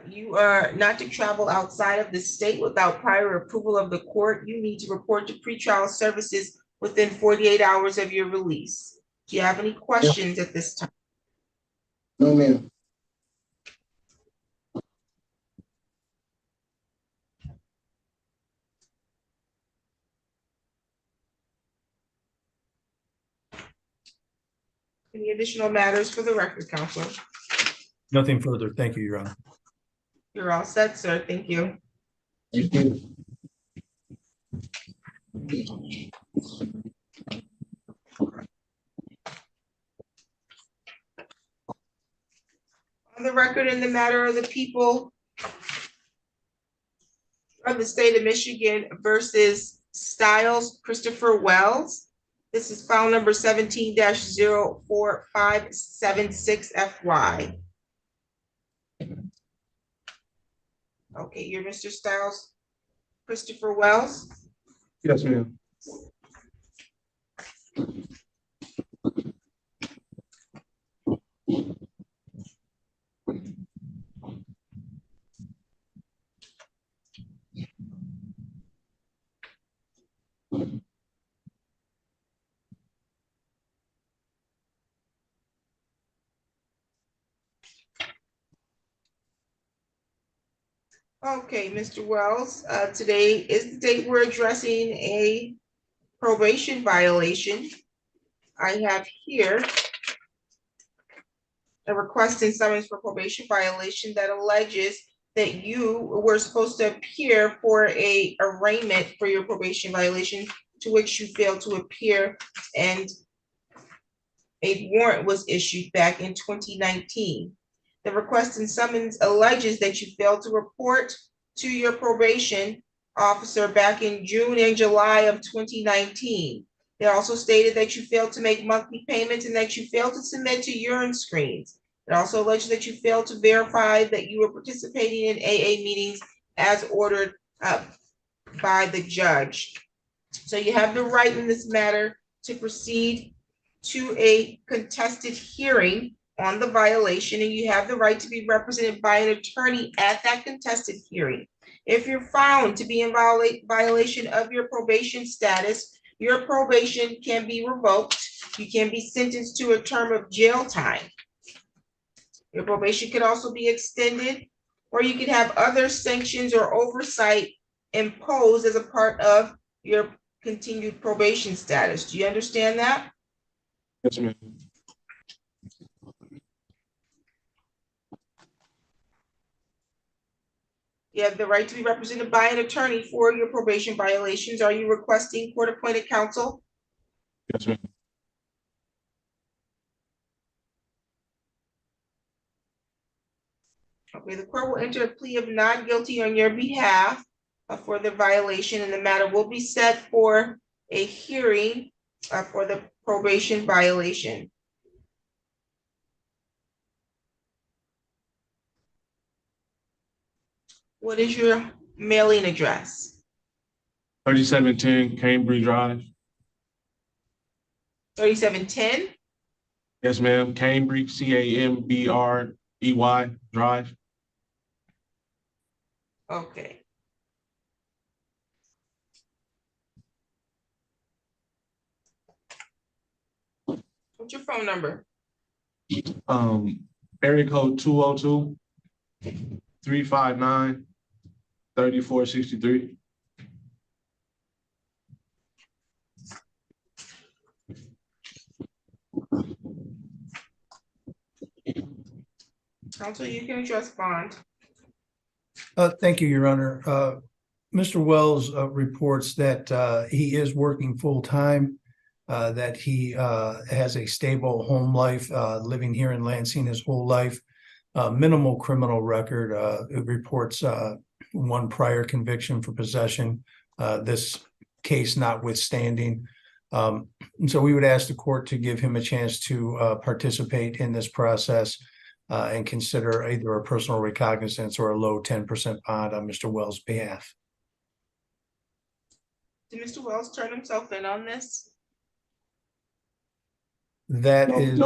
You are not to travel outside of the state without prior approval of the court. You need to report to pretrial services within 48 hours of your release. Do you have any questions at this time? No, ma'am. Any additional matters for the record, Counselor? Nothing further. Thank you, Your Honor. You're all set, sir. Thank you. Thank you. On the record, in the matter of the people of the state of Michigan versus Stiles Christopher Wells. This is file number 17-04576 FY. Okay, you're Mr. Stiles Christopher Wells. Yes, ma'am. Okay, Mr. Wells, today is the date we're addressing a probation violation. I have here a request in summons for probation violation that alleges that you were supposed to appear for a arraignment for your probation violation, to which you failed to appear, and a warrant was issued back in 2019. The request in summons alleges that you failed to report to your probation officer back in June and July of 2019. They also stated that you failed to make monthly payments and that you failed to submit to urine screens. It also alleged that you failed to verify that you were participating in AA meetings as ordered by the judge. So you have the right in this matter to proceed to a contested hearing on the violation, and you have the right to be represented by an attorney at that contested hearing. If you're found to be in violation of your probation status, your probation can be revoked. You can be sentenced to a term of jail time. Your probation could also be extended, or you could have other sanctions or oversight imposed as a part of your continued probation status. Do you understand that? Yes, ma'am. You have the right to be represented by an attorney for your probation violations. Are you requesting court-appointed counsel? Yes, ma'am. Okay, the court will enter a plea of not guilty on your behalf for the violation, and the matter will be set for a hearing for the probation violation. What is your mailing address? 3710 Cambridge Drive. 3710? Yes, ma'am. Cambridge, Cambrey Drive. Okay. What's your phone number? Area code 202-359-3463. Counsel, you can address bond. Thank you, Your Honor. Mr. Wells reports that he is working full-time, that he has a stable home life, living here in Lansing his whole life, minimal criminal record. It reports one prior conviction for possession, this case notwithstanding. And so we would ask the court to give him a chance to participate in this process and consider either a personal recognizance or a low 10% bond on Mr. Wells' behalf. Did Mr. Wells turn himself in on this? That is.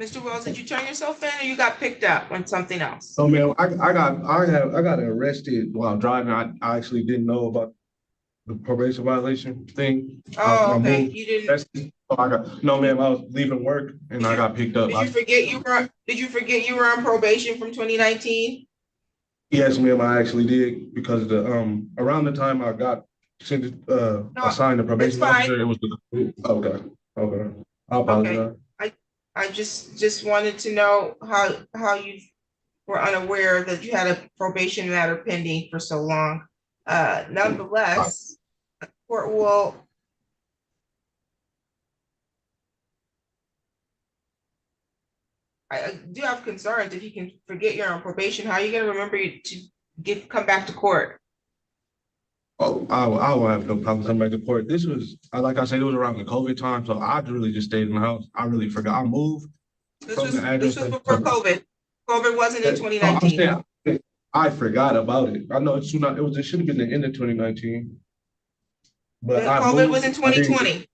Mr. Wells, did you turn yourself in or you got picked up on something else? Oh man, I got arrested while driving. I actually didn't know about the probation violation thing. Oh, okay, moved. you didn't. No ma'am, I was leaving work and I got picked up. Did you forget you were on probation from 2019? Yes, ma'am, I actually did, because the around the time I got assigned a probation officer, it was okay. I apologize. I just wanted to know how you were unaware that you had a probation matter pending for so long. Nonetheless, the court will. I do have concerns. If you can forget you're on probation, how are you going to remember to come back to court? Oh, I will have no problem coming back to court. This was, like I said, it was around the COVID time, so I really just stayed in the house. I really forgot. I moved. This was before COVID. COVID wasn't in 2019. I forgot about it. I know it's not. It should have been the end of 2019. But COVID was in 2020.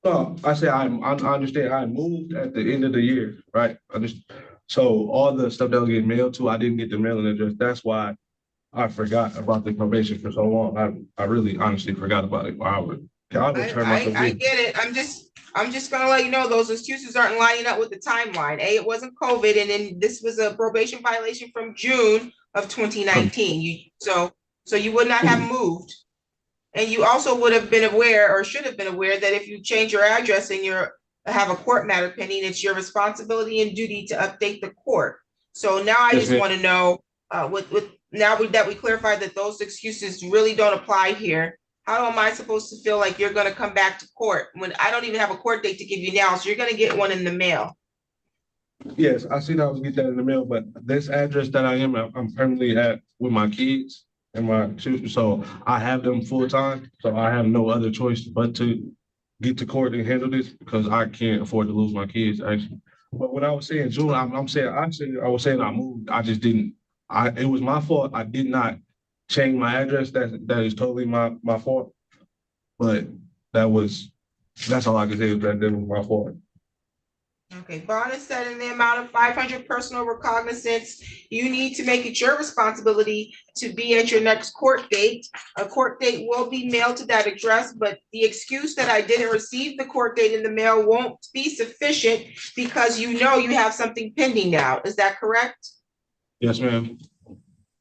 No, I say I understand. I moved at the end of the year, right? So all the stuff that was getting mailed to, I didn't get the mailing address. That's why I forgot about the probation for so long. I really honestly forgot about it. I get it. I'm just gonna let you know those excuses aren't lining up with the timeline. It wasn't COVID, and then this was a probation violation from June of 2019. So you would not have moved. And you also would have been aware, or should have been aware, that if you change your address and have a court matter pending, it's your responsibility and duty to update the court. So now I just want to know, now that we clarified that those excuses really don't apply here, how am I supposed to feel like you're going to come back to court when I don't even have a court date to give you now? So you're going to get one in the mail. Yes, I see that I was get that in the mail, but this address that I'm permanently at with my kids and my children, so I have them full time. So I have no other choice but to get to court and handle this, because I can't afford to lose my kids, actually. But when I was saying June, I was saying I moved. I just didn't. It was my fault. I did not change my address. That is totally my fault. But that's all I can say is that was my fault. Okay, bond is set in the amount of 500 personal recognizance. You need to make it your responsibility to be at your next court date. A court date will be mailed to that address, but the excuse that I didn't receive the court date in the mail won't be sufficient, because you have something pending now. Is that correct? Yes, ma'am.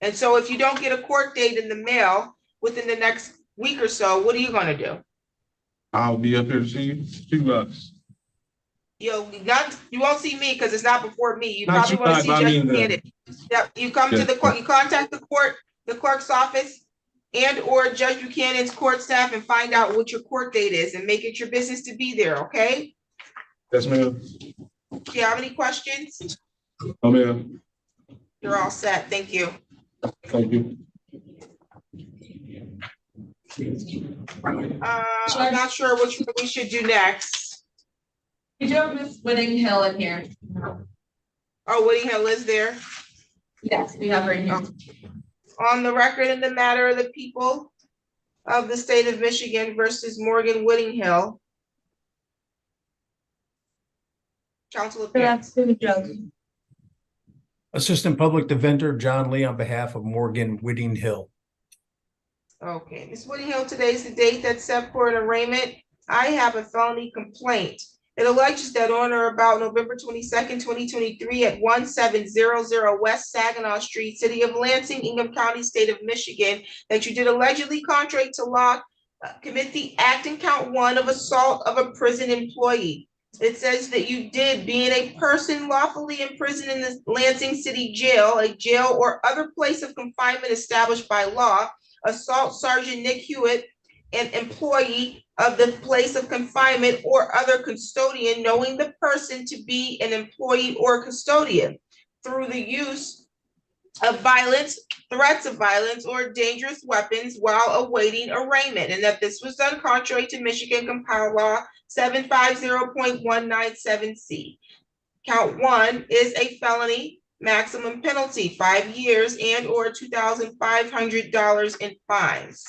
And so if you don't get a court date in the mail within the next week or so, what are you going to do? I'll be up here to see you guys. You won't see me because it's not before me. You probably want to see Judge Buchanan. You come to the court, you contact the clerk's office or Judge Buchanan's court staff and find out what your court date is and make it your business to be there, okay? Yes, ma'am. Do you have any questions? No, ma'am. You're all set. Thank you. Thank you. I'm not sure which we should do next. We do have Miss Whitting Hill in here. Oh, Whitting Hill is there? Yes, we have her in here. On the record in the matter of the people of the state of Michigan versus Morgan Whitting Hill. Counsel appearance. Assistant Public Defender John Lee on behalf of Morgan Whitting Hill. Okay, Ms. Whitting Hill, today's the date that's set for an arraignment. I have a felony complaint. It alleges that on or about November 22nd, 2023 at 1700 West Saginaw Street, City of Lansing, Ingham County, State of Michigan, that you did allegedly, contrary to law, commit the act in count 1 of assault of a prison employee. It says that you did, being a person lawfully imprisoned in the Lansing City Jail, a jail or other place of confinement established by law, assault Sergeant Nick Hewitt, an employee of the place of confinement or other custodian, knowing the person to be an employee or custodian through the use of violence, threats of violence, or dangerous weapons while awaiting arraignment, and that this was done contrary to Michigan Compiled Law 750.197C. Count 1 is a felony, maximum penalty 5 years and or $2,500 in fines.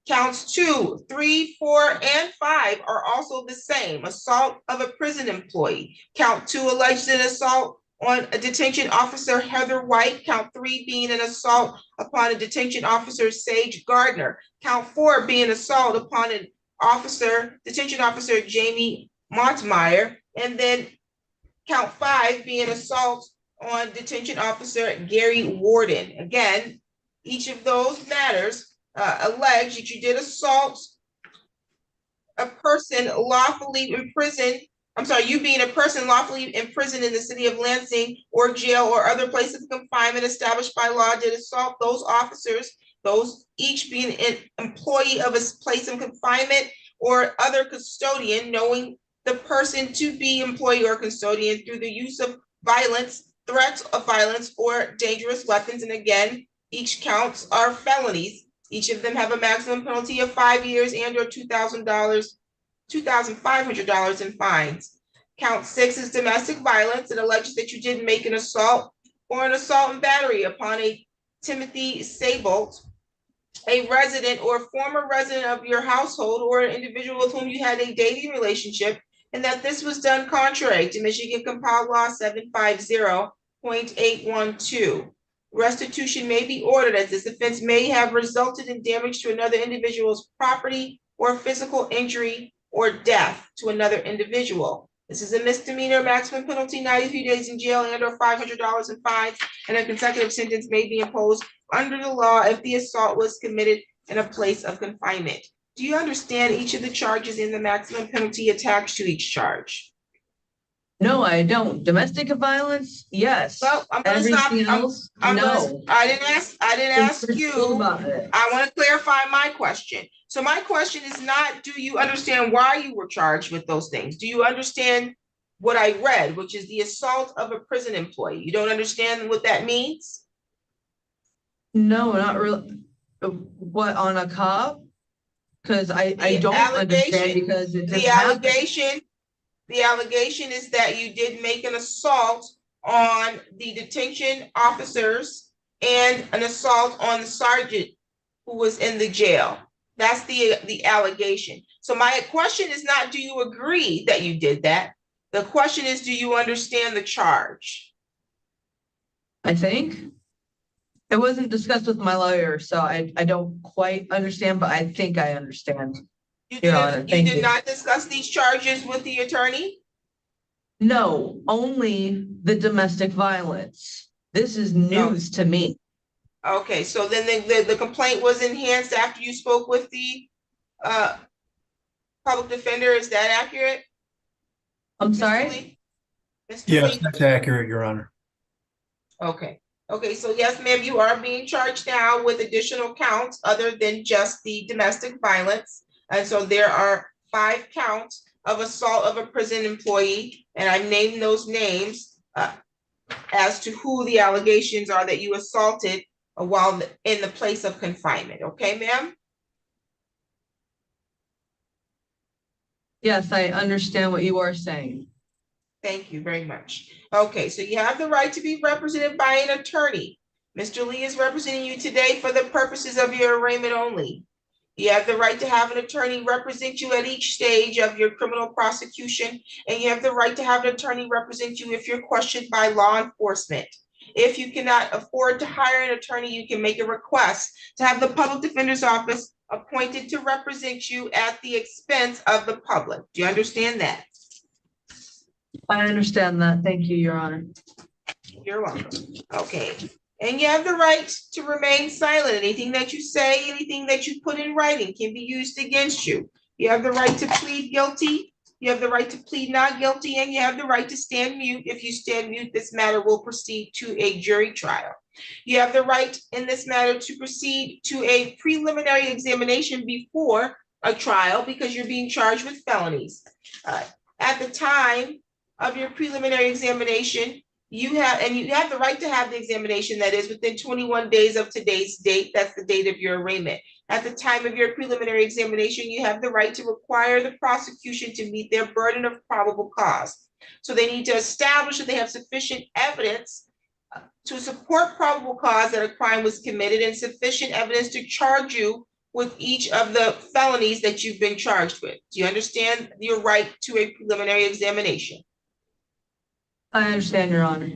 Counts 2, 3, 4, and 5 are also the same. Assault of a prison employee. Count 2, alleged an assault on a detention officer, Heather White. Count 3 being an assault upon a detention officer, Sage Gardner. Count 4 being assault upon an officer, detention officer, Jamie Montmeyer. And then count 5 being assault on detention officer, Gary Warden. Again, each of those matters allege that you did assault a person lawfully imprisoned. I'm sorry, you being a person lawfully imprisoned in the city of Lansing or jail or other place of confinement established by law, did assault those officers, those each being an employee of a place of confinement or other custodian, knowing the person to be employee or custodian through the use of violence, threats of violence, or dangerous weapons. And again, each counts are felonies. Each of them have a maximum penalty of 5 years and or $2,500 in fines. Count 6 is domestic violence. It alleges that you did make an assault or an assault and battery upon a Timothy Sabolt, a resident or former resident of your household or an individual with whom you had a dating relationship, and that this was done contrary to Michigan Compiled Law 750.812. Restitution may be ordered as this offense may have resulted in damage to another individual's property or physical injury or death to another individual. This is a misdemeanor, maximum penalty 93 days in jail and or $500 in fines, and a consecutive sentence may be imposed under the law if the assault was committed in a place of confinement. Do you understand each of the charges and the maximum penalty attached to each charge? No, I don't. Domestic violence, yes. Well, I'm gonna stop. Everything else, no. I didn't ask you. About it. I want to clarify my question. So my question is not, do you understand why you were charged with those things? Do you understand what I read, which is the assault of a prison employee? You don't understand what that means? No, not really. What, on a cop? Because I don't understand because it just happened. The allegation is that you did make an assault on the detention officers and an assault on the sergeant who was in the jail. That's the allegation. So my question is not, do you agree that you did that? The question is, do you understand the charge? I think it wasn't discussed with my lawyer, so I don't quite understand, but I think I understand. You did not discuss these charges with the attorney? No, only the domestic violence. This is news to me. Okay, so then the complaint was enhanced after you spoke with the public defender. Is that accurate? I'm Mr. sorry? Lee? Mr. Yes, Lee? that's accurate, Your Honor. Okay. Okay, so yes, ma'am, you are being charged now with additional counts other than just the domestic violence. And so there are 5 counts of assault of a prison employee, and I named those names as to who the allegations are that you assaulted while in the place of confinement. Okay, ma'am? Yes, I understand what you are saying. Thank you very much. Okay, so you have the right to be represented by an attorney. Mr. Lee is representing you today for the purposes of your arraignment only. You have the right to have an attorney represent you at each stage of your criminal prosecution, and you have the right to have an attorney represent you if you're questioned by law enforcement. If you cannot afford to hire an attorney, you can make a request to have the public defender's office appointed to represent you at the expense of the public. Do you understand that? I understand that. Thank you, Your Honor. You're welcome. Okay. And you have the right to remain silent. Anything that you say, anything that you put in writing can be used against you. You have the right to plead guilty. You have the right to plead not guilty, and you have the right to stand mute. If you stand mute, this matter will proceed to a jury trial. You have the right in this matter to proceed to a preliminary examination before a trial because you're being charged with felonies. At the time of your preliminary examination, you have the right to have the examination that is within 21 days of today's date. That's the date of your arraignment. At the time of your preliminary examination, you have the right to require the prosecution to meet their burden of probable cause. So they need to establish that they have sufficient evidence to support probable cause that a crime was committed and sufficient evidence to charge you with each of the felonies that you've been charged with. Do you understand your right to a preliminary examination? I understand, Your Honor.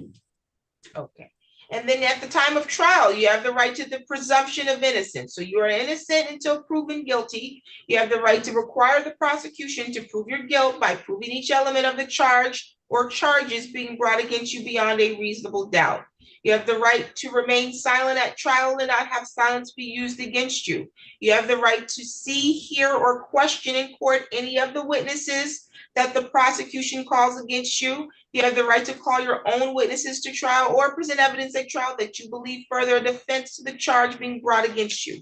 Okay. And then at the time of trial, you have the right to the presumption of innocence. So you are innocent until proven guilty. You have the right to require the prosecution to prove your guilt by proving each element of the charge or charges being brought against you beyond a reasonable doubt. You have the right to remain silent at trial and not have silence be used against you. You have the right to see, hear, or question in court any of the witnesses that the prosecution calls against you. You have the right to call your own witnesses to trial or present evidence at trial that you believe further a defense to the charge being brought against you.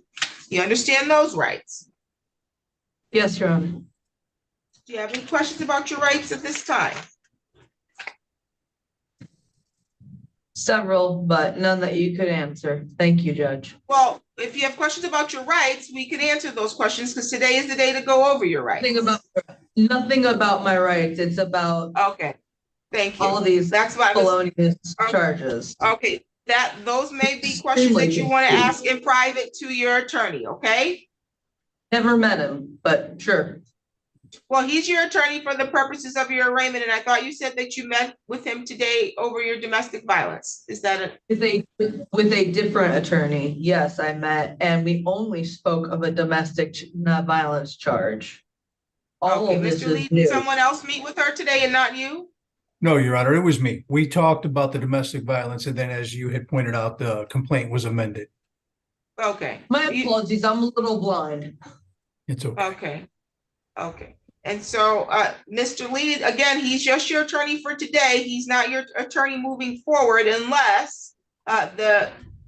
You understand those rights? Yes, Your Honor. Do you have any questions about your rights at this time? Several, but none that you could answer. Thank you, Judge. Well, if you have questions about your rights, we could answer those questions because today is the day to go over your rights. Nothing about my rights. It's about Okay, thank you. all of these That's why felonious charges. Okay, those may be questions that you want to ask in private to your attorney, okay? Never met him, but sure. Well, he's your attorney for the purposes of your arraignment, and I thought you said that you met with him today over your domestic violence. Is that With a different attorney, yes, I met, and we only spoke of a domestic violence charge. All okay, of this Mr. is Lee, new. did someone else meet with her today and not you? No, Your Honor, it was me. We talked about the domestic violence, and then as you had pointed out, the complaint was amended. Okay. My apologies, I'm a little blind. It's okay. Okay. Okay. And so, Mr. Lee, again, he's just your attorney for today. He's not your attorney moving forward unless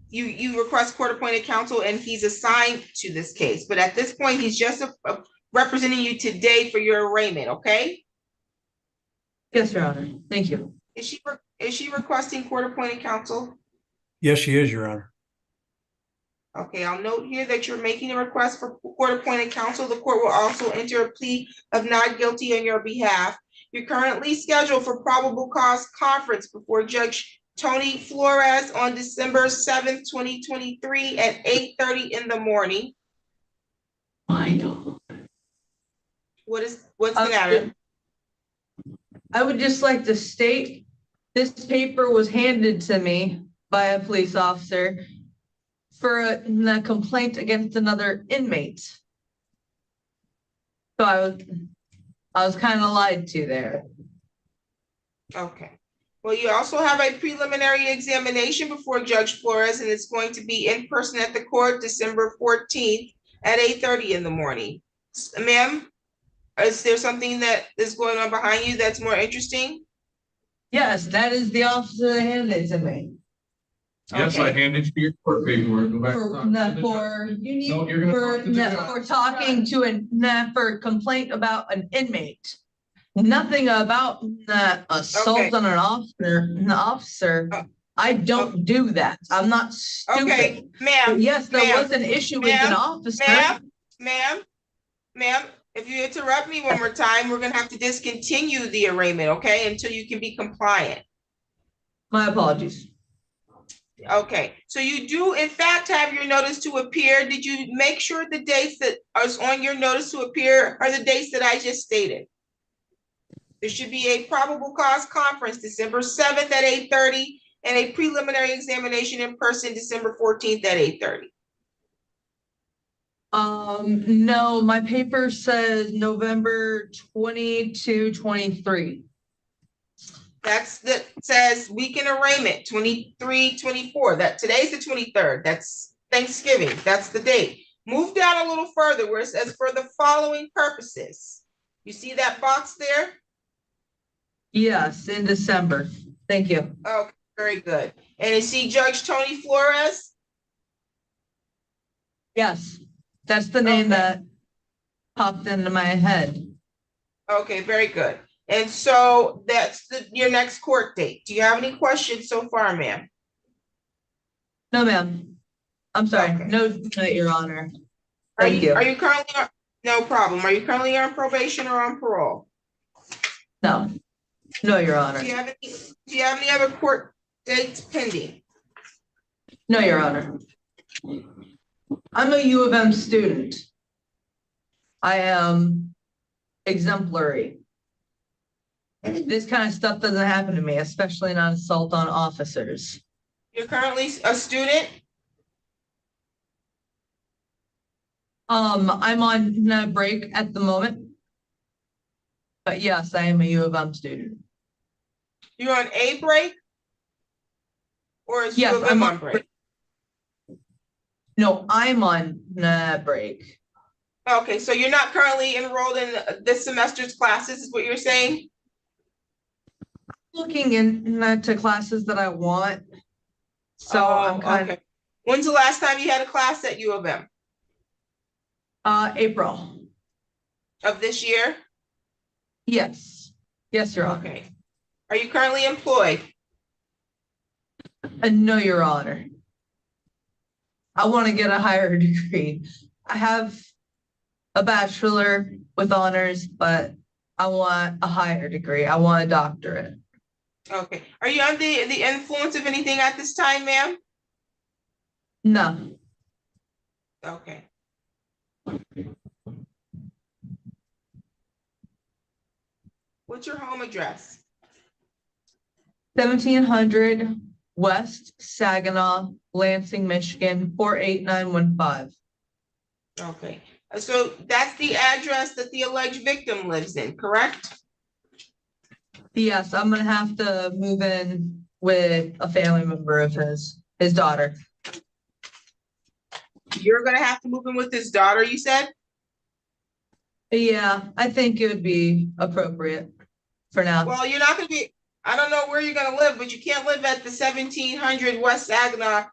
you request court-appointed counsel and he's assigned to this case. But at this point, he's just representing you today for your arraignment, okay? Yes, Your Honor. Thank you. Is she requesting court-appointed counsel? Yes, she is, Your Honor. Okay, I'll note here that you're making a request for court-appointed counsel. The court will also enter a plea of not guilty on your behalf. You're currently scheduled for probable cause conference before Judge Tony Flores on December 7th, 2023 at 8:30 in the morning. I know. What's the matter? I would just like to state, this paper was handed to me by a police officer for a complaint against another inmate. So I was kind of lied to there. Okay. Well, you also have a preliminary examination before Judge Flores, and it's going to be in person at the court December 14th at 8:30 in the morning. Ma'am, is there something that is going on behind you that's more interesting? Yes, that is the officer that handed it to me. Yes, I handed you your court paperwork. Go back and talk to the judge. For complaint about an inmate. Nothing about the assault on an officer. I don't do that. I'm not stupid. Okay, ma'am. Yes, there was an issue with an officer. Ma'am, if you interrupt me one more time, we're gonna have to discontinue the arraignment, okay, until you can be compliant. My apologies. Okay, so you do in fact have your notice to appear. Did you make sure the dates that are on your notice to appear are the dates that I just stated? There should be a probable cause conference December 7th at 8:30 and a preliminary examination in person December 14th at 8:30. No, my paper says November 22, 23. That says weekend arraignment 23, 24. That today's the 23rd. That's Thanksgiving. That's the date. Move down a little further where it says for the following purposes. You see that box there? Yes, in December. Thank you. Okay, very good. And you see Judge Tony Flores? Yes, that's the name Okay. that popped into my head. Okay, very good. And so that's your next court date. Do you have any questions so far, ma'am? No, ma'am. I'm sorry. Okay. No, Your Honor. Are Thank you. Are you currently on, no problem. Are you currently on probation or on parole? No, no, Your Honor. Do you have any other court dates pending? No, Your Honor. I'm a U of M student. I am exemplary. This kind of stuff doesn't happen to me, especially not assault on officers. You're currently a student? I'm on a break at the moment. But yes, I am a U of M student. You're on a break? Or is Yes, U of M on break? No, I'm on break. Okay, so you're not currently enrolled in this semester's classes, is what you're saying? Looking into classes that I want. So I'm kind okay. When's the last time you had a class at U of M? April. Of this year? Yes. Yes, Your Honor. Okay. Are you currently employed? No, Your Honor. I want to get a higher degree. I have a bachelor with honors, but I want a higher degree. I want a doctorate. Okay. Are you under the influence of anything at this time, ma'am? No. Okay. What's your home address? 1700 West Saginaw, Lansing, Michigan, 48915. Okay. So that's the address that the alleged victim lives in, correct? Yes, I'm gonna have to move in with a family member of his daughter. You're gonna have to move in with his daughter, you said? Yeah, I think it would be appropriate for now. Well, you're not gonna be, I don't know where you're gonna live, but you can't live at the 1700 West Saginaw,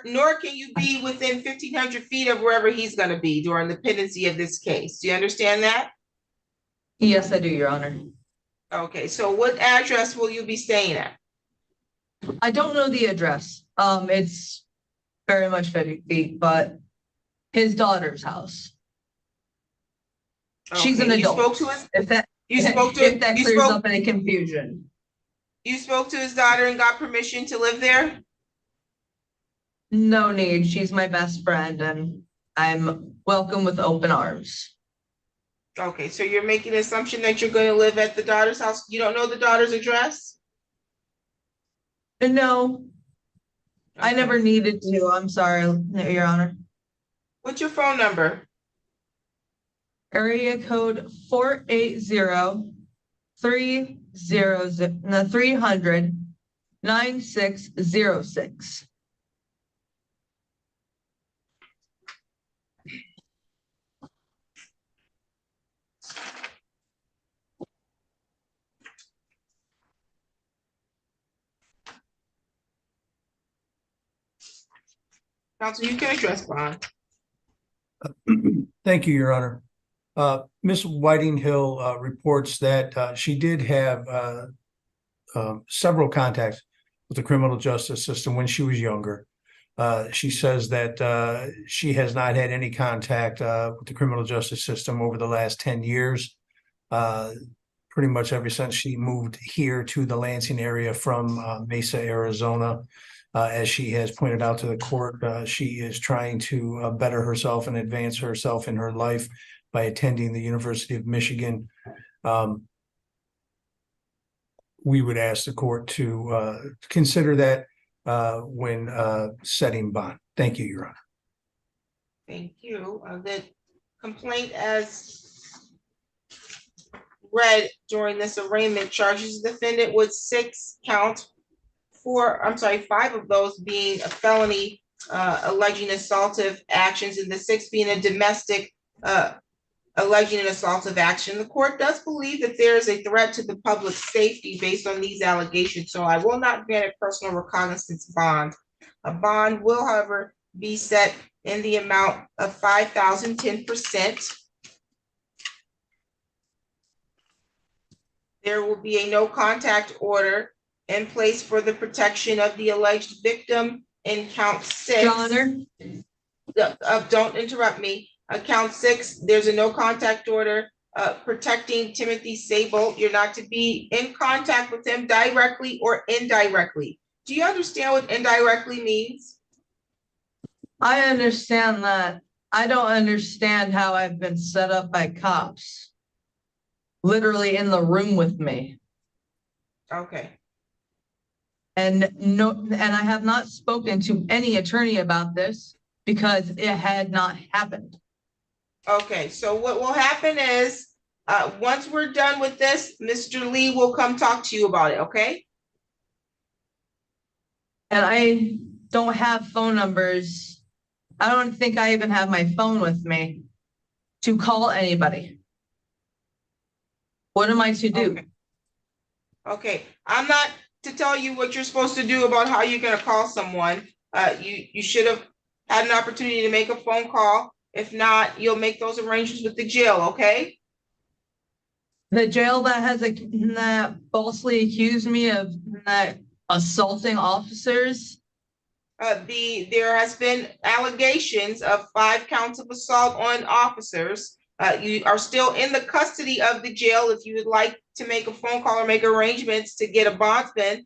nor can you be within 1,500 feet of wherever he's gonna be during the pendency of this case. Do you understand that? Yes, I do, Your Honor. Okay, so what address will you be staying at? I don't know the address. It's very much 50 feet, but his daughter's house. She's an Okay, adult. You spoke to his, If that clears up any confusion. You spoke to his daughter and got permission to live there? No need. She's my best friend and I'm welcome with open arms. Okay, so you're making an assumption that you're going to live at the daughter's house. You don't know the daughter's address? No, I Okay. never needed to. I'm sorry, Your Honor. What's your phone number? Area code 480-300-9606. Counsel, you can address bond. Thank you, Your Honor. Ms. Whiting Hill reports that she did have several contacts with the criminal justice system when she was younger. She says that she has not had any contact with the criminal justice system over the last 10 years. Pretty much ever since she moved here to the Lansing area from Mesa, Arizona. As she has pointed out to the court, she is trying to better herself and advance herself in her life by attending the University of Michigan. We would ask the court to consider that when setting bond. Thank you, Your Honor. Thank you. The complaint as read during this arraignment charges the defendant with 6 counts. 5 of those being a felony alleging assaultive actions, and the 6th being a domestic alleging an assaultive action. The court does believe that there is a threat to the public safety based on these allegations, so I will not grant a personal recognizance bond. A bond will, however, be set in the amount of $5,000, 10%. There will be a no contact order in place for the protection of the alleged victim in count 6. Your Honor, Don't interrupt me. Count 6, there's a no contact order protecting Timothy Sable. You're not to be in contact with him directly or indirectly. Do you understand what indirectly means? I understand that. I don't understand how I've been set up by cops. Literally in the room with me. Okay. And I have not spoken to any attorney about this because it had not happened. Okay, so what will happen is, once we're done with this, Mr. Lee will come talk to you about it, okay? And I don't have phone numbers. I don't think I even have my phone with me to call anybody. What am I to do? Okay, I'm not to tell you what you're supposed to do about how you're gonna call someone. You should have had an opportunity to make a phone call. If not, you'll make those arrangements with the jail, okay? The jail that falsely accused me of assaulting officers. There has been allegations of 5 counts of assault on officers. You are still in the custody of the jail. If you would like to make a phone call or make arrangements to get a bondsman,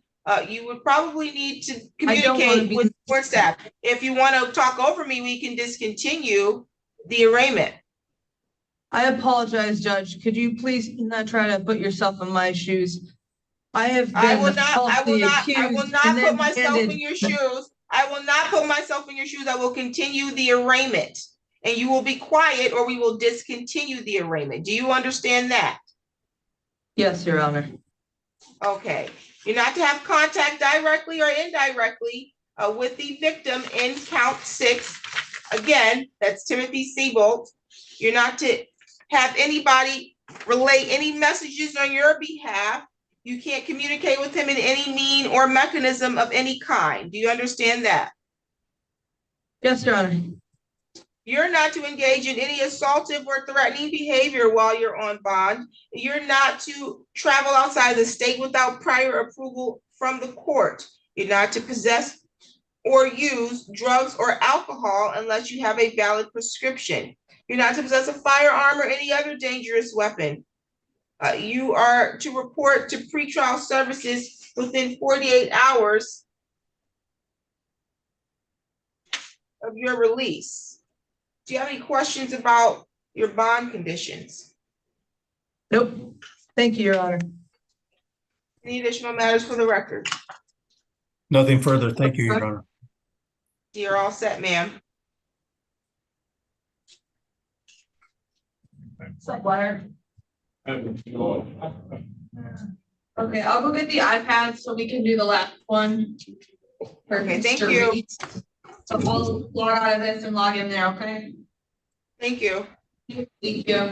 you would probably need to communicate with court staff. If you want to talk over me, we can discontinue the arraignment. I apologize, Judge. Could you please not try to put yourself in my shoes? I will not put myself in your shoes. I will not put myself in your shoes. I will continue the arraignment. And you will be quiet or we will discontinue the arraignment. Do you understand that? Yes, Your Honor. Okay. You're not to have contact directly or indirectly with the victim in count 6. Again, that's Timothy Sebold. You're not to have anybody relay any messages on your behalf. You can't communicate with him in any mean or mechanism of any kind. Do you understand that? Yes, Your Honor. You're not to engage in any assaultive or threatening behavior while you're on bond. You're not to travel outside the state without prior approval from the court. You're not to possess or use drugs or alcohol unless you have a valid prescription. You're not to possess a firearm or any other dangerous weapon. You are to report to pretrial services within 48 hours of your release. Do you have any questions about your bond conditions? Nope. Thank you, Your Honor. Any additional matters for the record? Nothing further. Thank you, Your Honor. You're all set, ma'am. Okay, I'll go get the iPad so we can do the last one. Okay, thank you. So I'll log out of this and log in there, okay? Thank you. Thank you.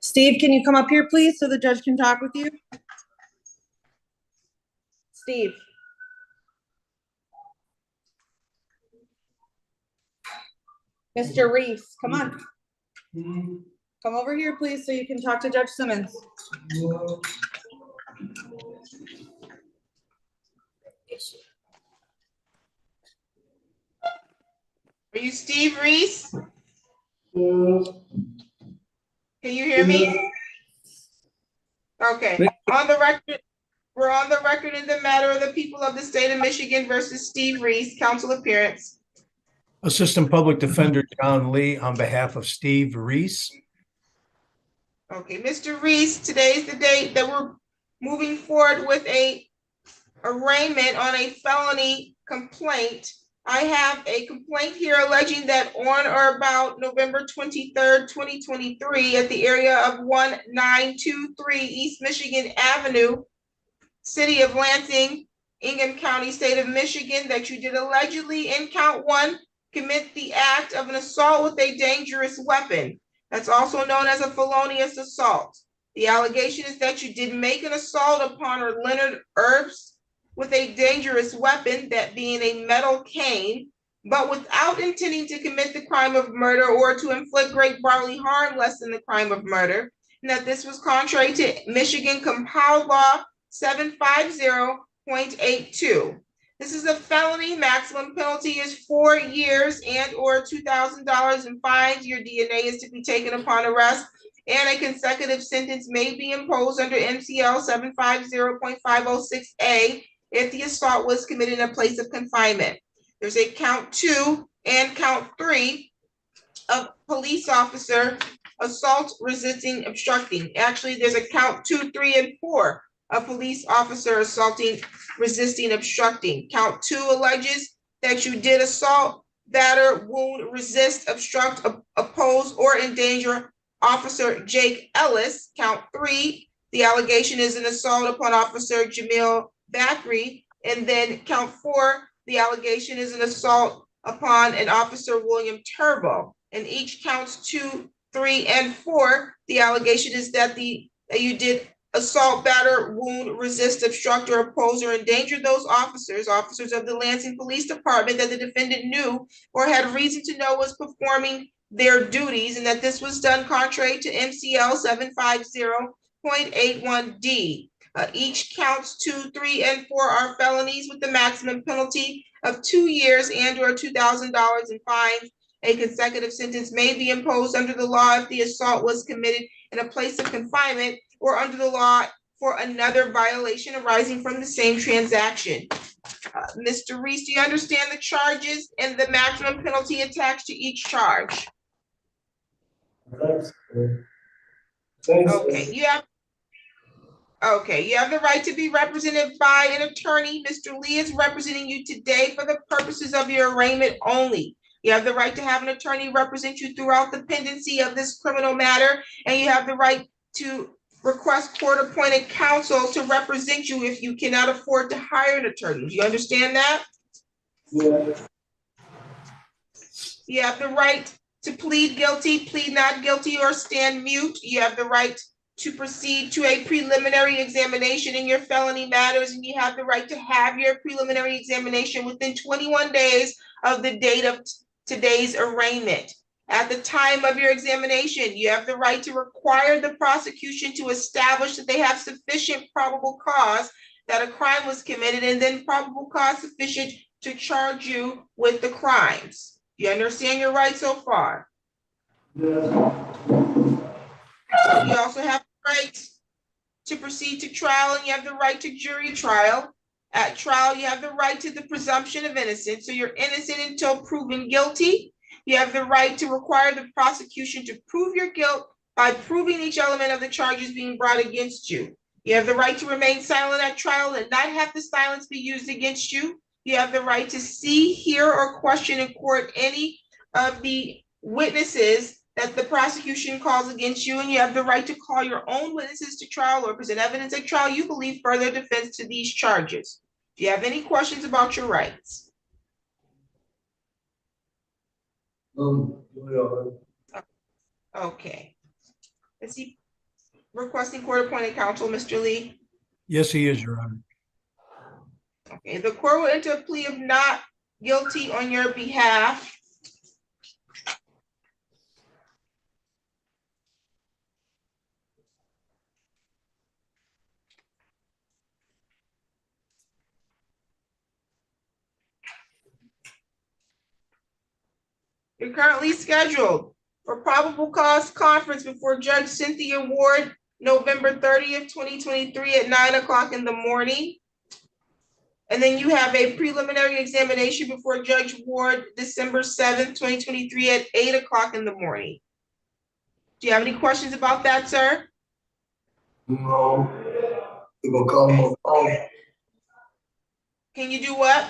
Steve, can you come up here, please, so the judge can talk with you? Steve. Mr. Reese, come on. Come over here, please, so you can talk to Judge Simmons. Are you Steve Reese? Can you hear me? Okay, on the record, we're on the record in the matter of the people of the state of Michigan versus Steve Reese, counsel appearance. Assistant Public Defender John Lee on behalf of Steve Reese. Okay, Mr. Reese, today's the date that we're moving forward with a arraignment on a felony complaint. I have a complaint here alleging that on or about November 23rd, 2023, at the area of 1923 East Michigan Avenue, City of Lansing, Ingham County, State of Michigan, that you did allegedly in count 1 commit the act of an assault with a dangerous weapon. That's also known as a felonious assault. The allegation is that you did make an assault upon Leonard Erbs with a dangerous weapon, that being a metal cane, but without intending to commit the crime of murder or to inflict great bodily harm less than the crime of murder, and that this was contrary to Michigan Compiled Law 750.82. This is a felony. Maximum penalty is 4 years and or $2,000 in fines. Your DNA is to be taken upon arrest, and a consecutive sentence may be imposed under MCL 750.506A if the assault was committed in a place of confinement. There's a count 2 and count 3 of police officer assault, resisting, obstructing. Actually, there's a count 2, 3, and 4 of police officer assaulting, resisting, obstructing. Count 2 alleges that you did assault, batter, wound, resist, obstruct, oppose, or endanger Officer Jake Ellis. Count 3, the allegation is an assault upon Officer Jamil Bakri. And then count 4, the allegation is an assault upon an Officer William Turbo. And each counts 2, 3, and 4, the allegation is that you did assault, batter, wound, resist, obstruct, or oppose, or endanger those officers of the Lansing Police Department that the defendant knew or had reason to know was performing their duties, and that this was done contrary to MCL 750.81D. Each counts 2, 3, and 4 are felonies with the maximum penalty of 2 years and or $2,000 in fines. A consecutive sentence may be imposed under the law if the assault was committed in a place of confinement, or under the law for another violation arising from the same transaction. Mr. Reese, do you understand the charges and the maximum penalty attached to each charge? Okay, you have the right to be represented by an attorney. Mr. Lee is representing you today for the purposes of your arraignment only. You have the right to have an attorney represent you throughout the pendency of this criminal matter, and you have the right to request court-appointed counsel to represent you if you cannot afford to hire an attorney. Do you understand that? Yeah. You have the right to plead guilty, plead not guilty, or stand mute. You have the right to proceed to a preliminary examination in your felony matters, and you have the right to have your preliminary examination within 21 days of the date of today's arraignment. At the time of your examination, you have the right to require the prosecution to establish that they have sufficient probable cause that a crime was committed, and then probable cause sufficient to charge you with the crimes. You understand your rights so far? Yeah. You also have the right to proceed to trial, and you have the right to jury trial. At trial, you have the right to the presumption of innocence. So you're innocent until proven guilty. You have the right to require the prosecution to prove your guilt by proving each element of the charges being brought against you. You have the right to remain silent at trial and not have the silence be used against you. You have the right to see, hear, or question in court any of the witnesses that the prosecution calls against you, and you have the right to call your own witnesses to trial or present evidence at trial you believe further defense to these charges. Do you have any questions about your rights? Okay. Is he requesting court-appointed counsel, Mr. Lee? Yes, he is, Your Honor. Okay, the court will enter a plea of not guilty on your behalf. You're currently scheduled for probable cause conference before Judge Cynthia Ward, November 30th, 2023 at 9 o'clock in the morning. And then you have a preliminary examination before Judge Ward, December 7th, 2023 at 8 o'clock in the morning. Do you have any questions about that, sir? No. They're gonna call him on the phone. Can you do what?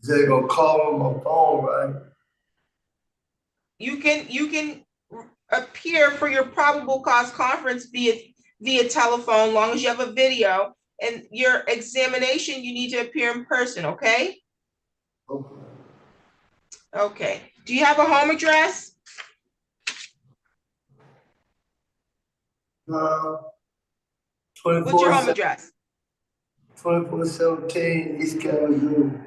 They're gonna call him on the phone, right? You can appear for your probable cause conference via telephone, long as you have a video. And your examination, you need to appear in person, okay? Okay. Okay. Do you have a home address? What's your home address? 2417 East Kalamazoo.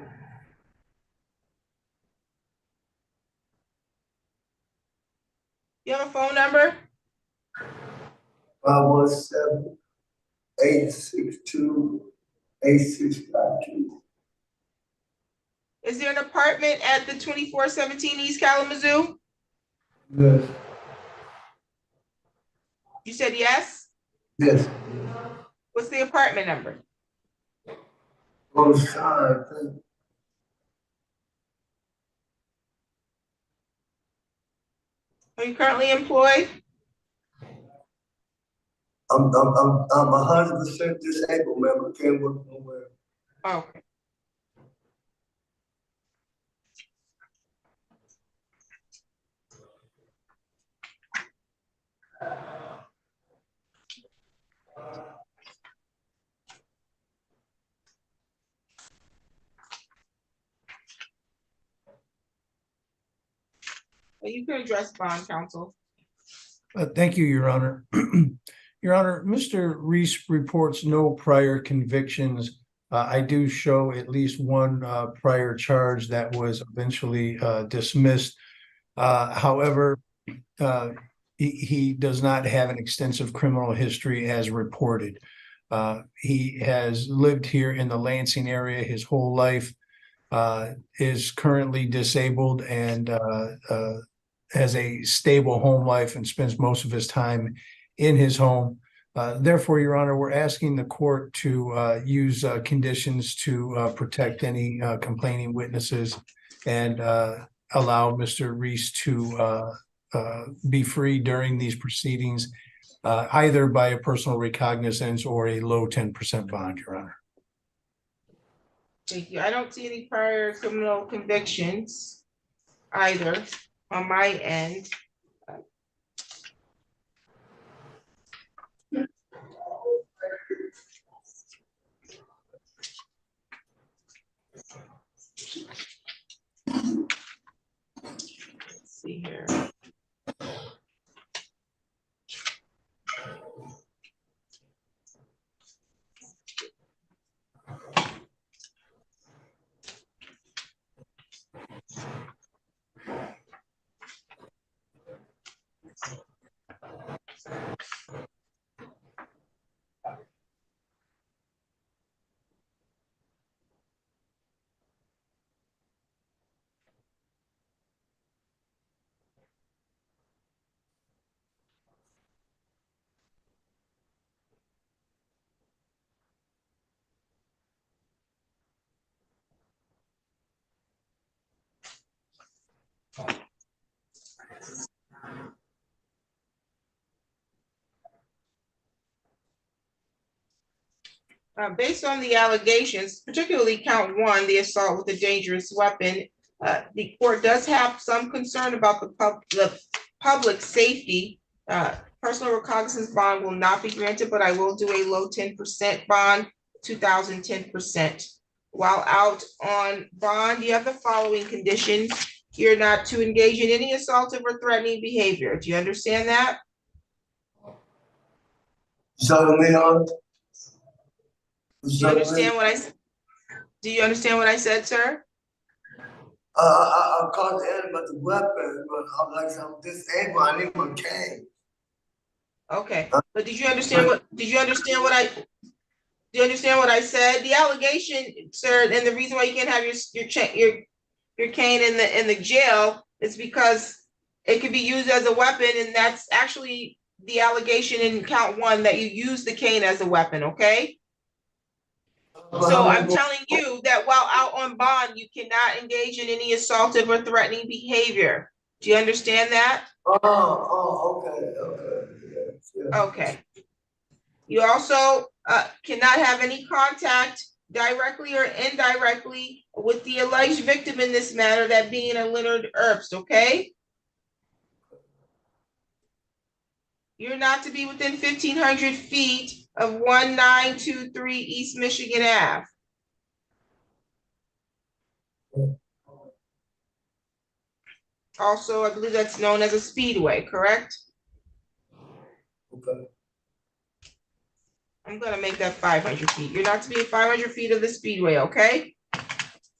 You have a phone number? 517-862-8652. Is there an apartment at the 2417 East Kalamazoo? Yes. You said yes? Yes. What's the apartment number? On the side, I think. Are you currently employed? I'm 100% disabled, man. I can't work nowhere. Okay. Well, you can address bond counsel. Thank you, Your Honor. Your Honor, Mr. Reese reports no prior convictions. I do show at least one prior charge that was eventually dismissed. However, he does not have an extensive criminal history as reported. He has lived here in the Lansing area his whole life, is currently disabled and has a stable home life and spends most of his time in his home. Therefore, Your Honor, we're asking the court to use conditions to protect any complaining witnesses and allow Mr. Reese to be free during these proceedings, either by a personal recognizance or a low 10% bond, Your Honor. Thank you. I don't see any prior criminal convictions either on my end. Let's see here. Based on the allegations, particularly count one, the assault with a dangerous weapon, the court does have some concern about the public safety. Personal recognizance bond will not be granted, but I will do a low 10% bond, 2010%. While out on bond, you have the following conditions. You're not to engage in any assaultive or threatening behavior. Do you understand that? So me on. Do you understand what do you understand what I said, sir? I caught the enemy with the weapon, but I'm like, I'm disabled. I need my cane. Okay, but did you understand what I said? The allegation, sir, and the reason why you can't have your cane in the jail is because it could be used as a weapon, and that's actually the allegation in count 1, that you use the cane as a weapon, okay? So I'm telling you that while out on bond, you cannot engage in any assaultive or threatening behavior. Do you understand that? Okay. Yeah. Okay. You also cannot have any contact directly or indirectly with the alleged victim in this matter, that being a Leonard Earps, okay? You're not to be within 1,500 feet of 1923 East Michigan Ave. Also, I believe that's known as a speedway, correct? Okay. I'm gonna make that 500 feet. You're not to be 500 feet of the speedway, okay?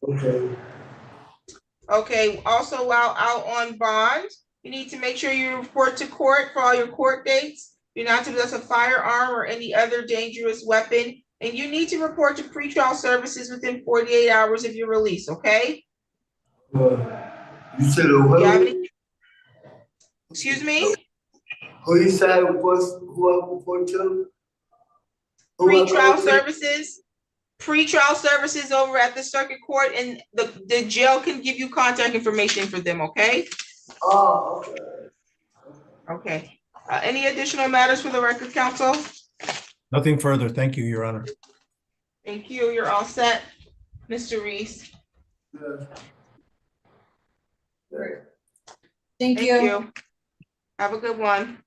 Okay. Okay, also while out on bond, you need to make sure you report to court for all your court dates. You're not to possess a firearm or any other dangerous weapon, and you need to report to pretrial services within 48 hours of your release, okay? You said Do you have any? Excuse me? who you said was who I report to? Pretrial services. Pretrial services over at the circuit court, and the jail can give you contact information for them, okay? Oh, okay. Okay. Any additional matters for the record, counsel? Nothing further. Thank you, Your Honor. Thank you. You're all set. Mr. Reese. Yeah. Thank you. Have a good one.